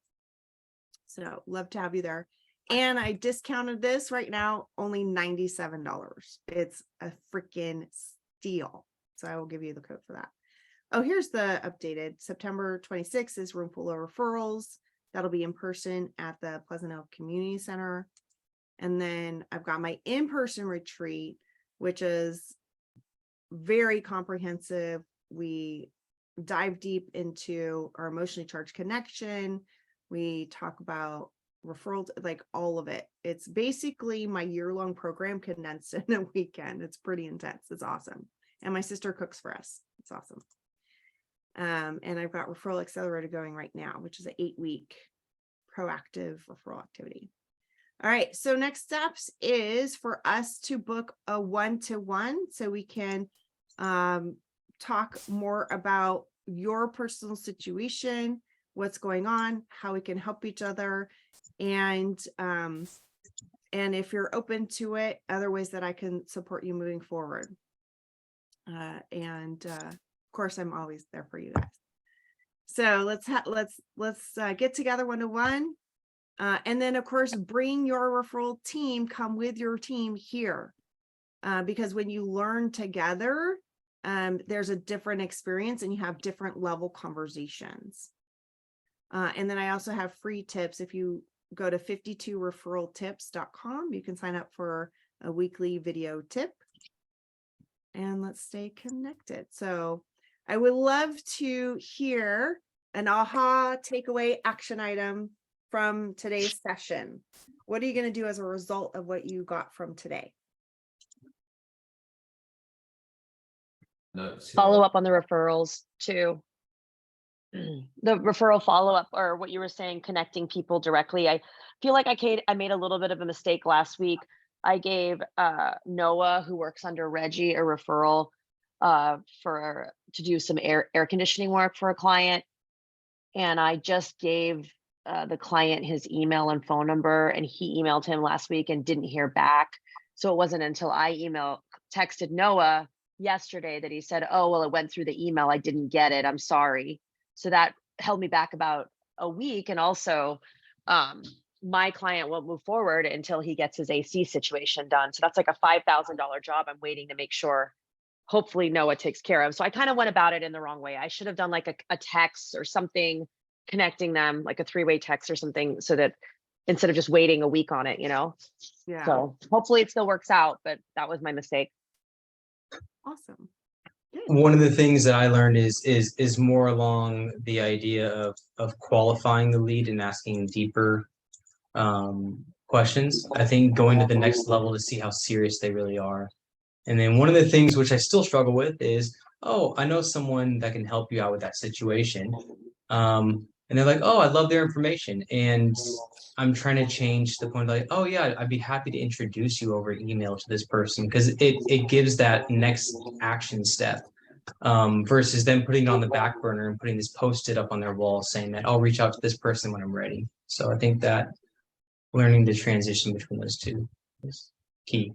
Speaker 1: So love to have you there. And I discounted this right now, only $97. It's a freaking steal. So I will give you the code for that. Oh, here's the updated September 26th is Room Full of Referrals. That'll be in person at the Pleasant Hill Community Center. And then I've got my in-person retreat, which is very comprehensive. We dive deep into our emotionally charged connection. We talk about referrals, like all of it. It's basically my year-long program condensed in a weekend. It's pretty intense. It's awesome. And my sister cooks for us. It's awesome. And I've got Referral Accelerator going right now, which is an 8-week proactive referral activity. All right. So next steps is for us to book a one-to-one so we can talk more about your personal situation, what's going on, how we can help each other. And if you're open to it, other ways that I can support you moving forward. Of course, I'm always there for you guys. So let's get together one-to-one. And then of course, bring your referral team, come with your team here. Because when you learn together, there's a different experience and you have different level conversations. And then I also have free tips. If you go to 52referraltips.com, you can sign up for a weekly video tip. And let's stay connected. So I would love to hear an aha takeaway action item from today's session. What are you going to do as a result of what you got from today?
Speaker 2: Follow up on the referrals too. The referral follow-up, or what you were saying, connecting people directly. I feel like I made a little bit of a mistake last week. I gave Noah, who works under Reggie, a referral to do some air conditioning work for a client. And I just gave the client his email and phone number, and he emailed him last week and didn't hear back. So it wasn't until I texted Noah yesterday that he said, oh, well, it went through the email. I didn't get it. I'm sorry. So that held me back about a week. And also my client won't move forward until he gets his AC situation done. So that's like a $5,000 job I'm waiting to make sure hopefully Noah takes care of. So I kind of went about it in the wrong way. I should have done like a text or something connecting them, like a 3-way text or something, so that instead of just waiting a week on it, you know?
Speaker 1: Yeah.
Speaker 2: So hopefully it still works out, but that was my mistake.
Speaker 1: Awesome. Good.
Speaker 3: One of the things that I learned is more along the idea of qualifying the lead and asking deeper questions. I think going to the next level to see how serious they really are. And then one of the things which I still struggle with is, oh, I know someone that can help you out with that situation. And they're like, oh, I love their information. And I'm trying to change the point, like, oh yeah, I'd be happy to introduce you over email to this person, because it gives that next action step, versus them putting it on the back burner and putting this post-it up on their wall saying that I'll reach out to this person when I'm ready. So I think that learning the transition between those two is key.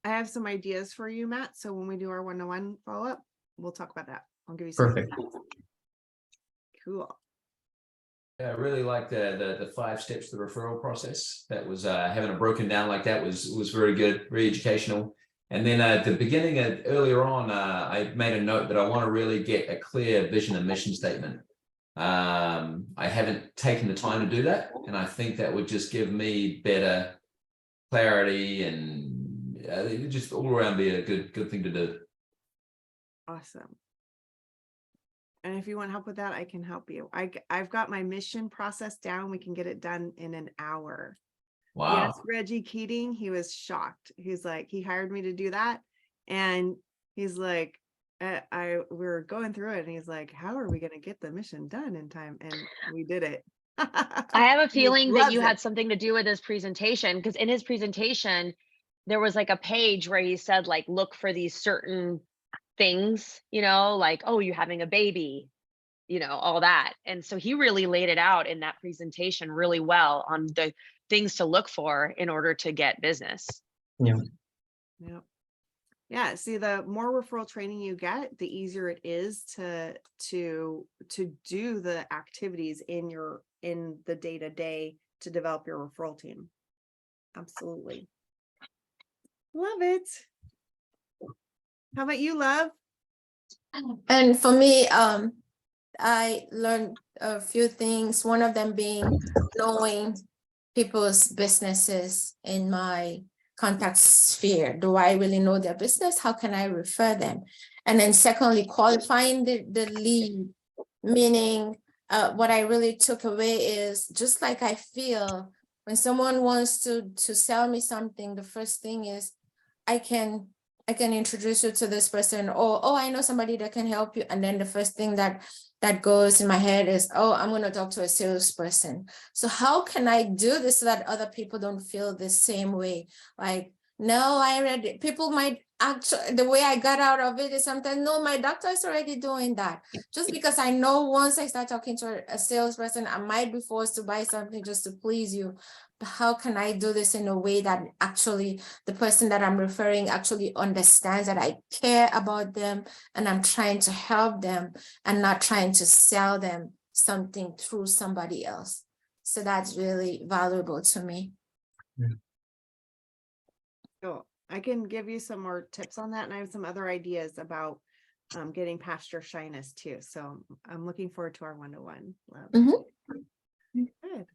Speaker 1: I have some ideas for you, Matt. So when we do our one-to-one follow-up, we'll talk about that. I'll give you some.
Speaker 3: Perfect.
Speaker 1: Cool.
Speaker 5: Yeah, I really like the 5 steps to the referral process. That was having it broken down like that was very good, very educational. And then at the beginning, earlier on, I made a note that I want to really get a clear vision and mission statement. I haven't taken the time to do that, and I think that would just give me better clarity, and it would just all around be a good thing to do.
Speaker 1: Awesome. And if you want help with that, I can help you. I've got my mission process down. We can get it done in an hour.
Speaker 5: Wow.
Speaker 1: Yes, Reggie Keating, he was shocked. He's like, he hired me to do that. And he's like, we were going through it, and he's like, how are we going to get the mission done in time? And we did it.
Speaker 2: I have a feeling that you
Speaker 1: loves
Speaker 2: had
Speaker 1: it.
Speaker 2: something to do with his presentation, because in his presentation, there was like a page where he said, like, look for these certain things, you know, like, oh, you're having a baby, you know, all that. And so he really laid it out in that presentation really well on the things to look for in order to get business.
Speaker 3: Yeah.
Speaker 1: Yep. Yeah, see, the more referral training you get, the easier it is to do the activities in the day-to-day to develop your referral team. Absolutely. Love it. How about you, love?
Speaker 4: And for me, I learned a few things, one of them being knowing people's businesses in my contact sphere. Do I really know their business? How can I refer them? And then secondly, qualifying the lead, meaning what I really took away is, just like I feel when someone wants to sell me something, the first thing is I can introduce you to this person, or oh, I know somebody that can help you. And then the first thing that goes in my head is, oh, I'm going to talk to a salesperson. So how can I do this so that other people don't feel the same way? Like, no, I already, people might actually, the way I got out of it is sometimes, no, my doctor is already doing that. Just because I know once I start talking to a salesperson, I might be forced to buy something just to please you. But how can I do this in a way that actually the person that I'm referring actually understands that I care about them and I'm trying to help them and not trying to sell them something through somebody else? So that's really valuable to me.
Speaker 1: Cool. I can give you some more tips on that, and I have some other ideas about getting past your shyness too. So I'm looking forward to our one-to-one. Love. Good.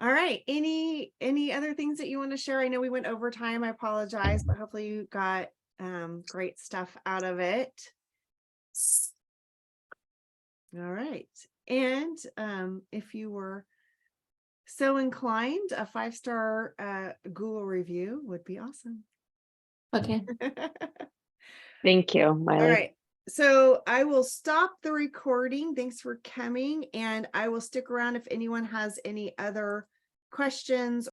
Speaker 1: All right. Any other things that you want to share? I know we went over time. I apologize, but hopefully you got great stuff out of it. All right. And if you were so inclined, a 5-star Google review would be awesome.
Speaker 4: Okay.
Speaker 2: Thank you, Miley.
Speaker 1: All right. So I will stop the recording. Thanks for coming. And I will stick around if anyone has any other questions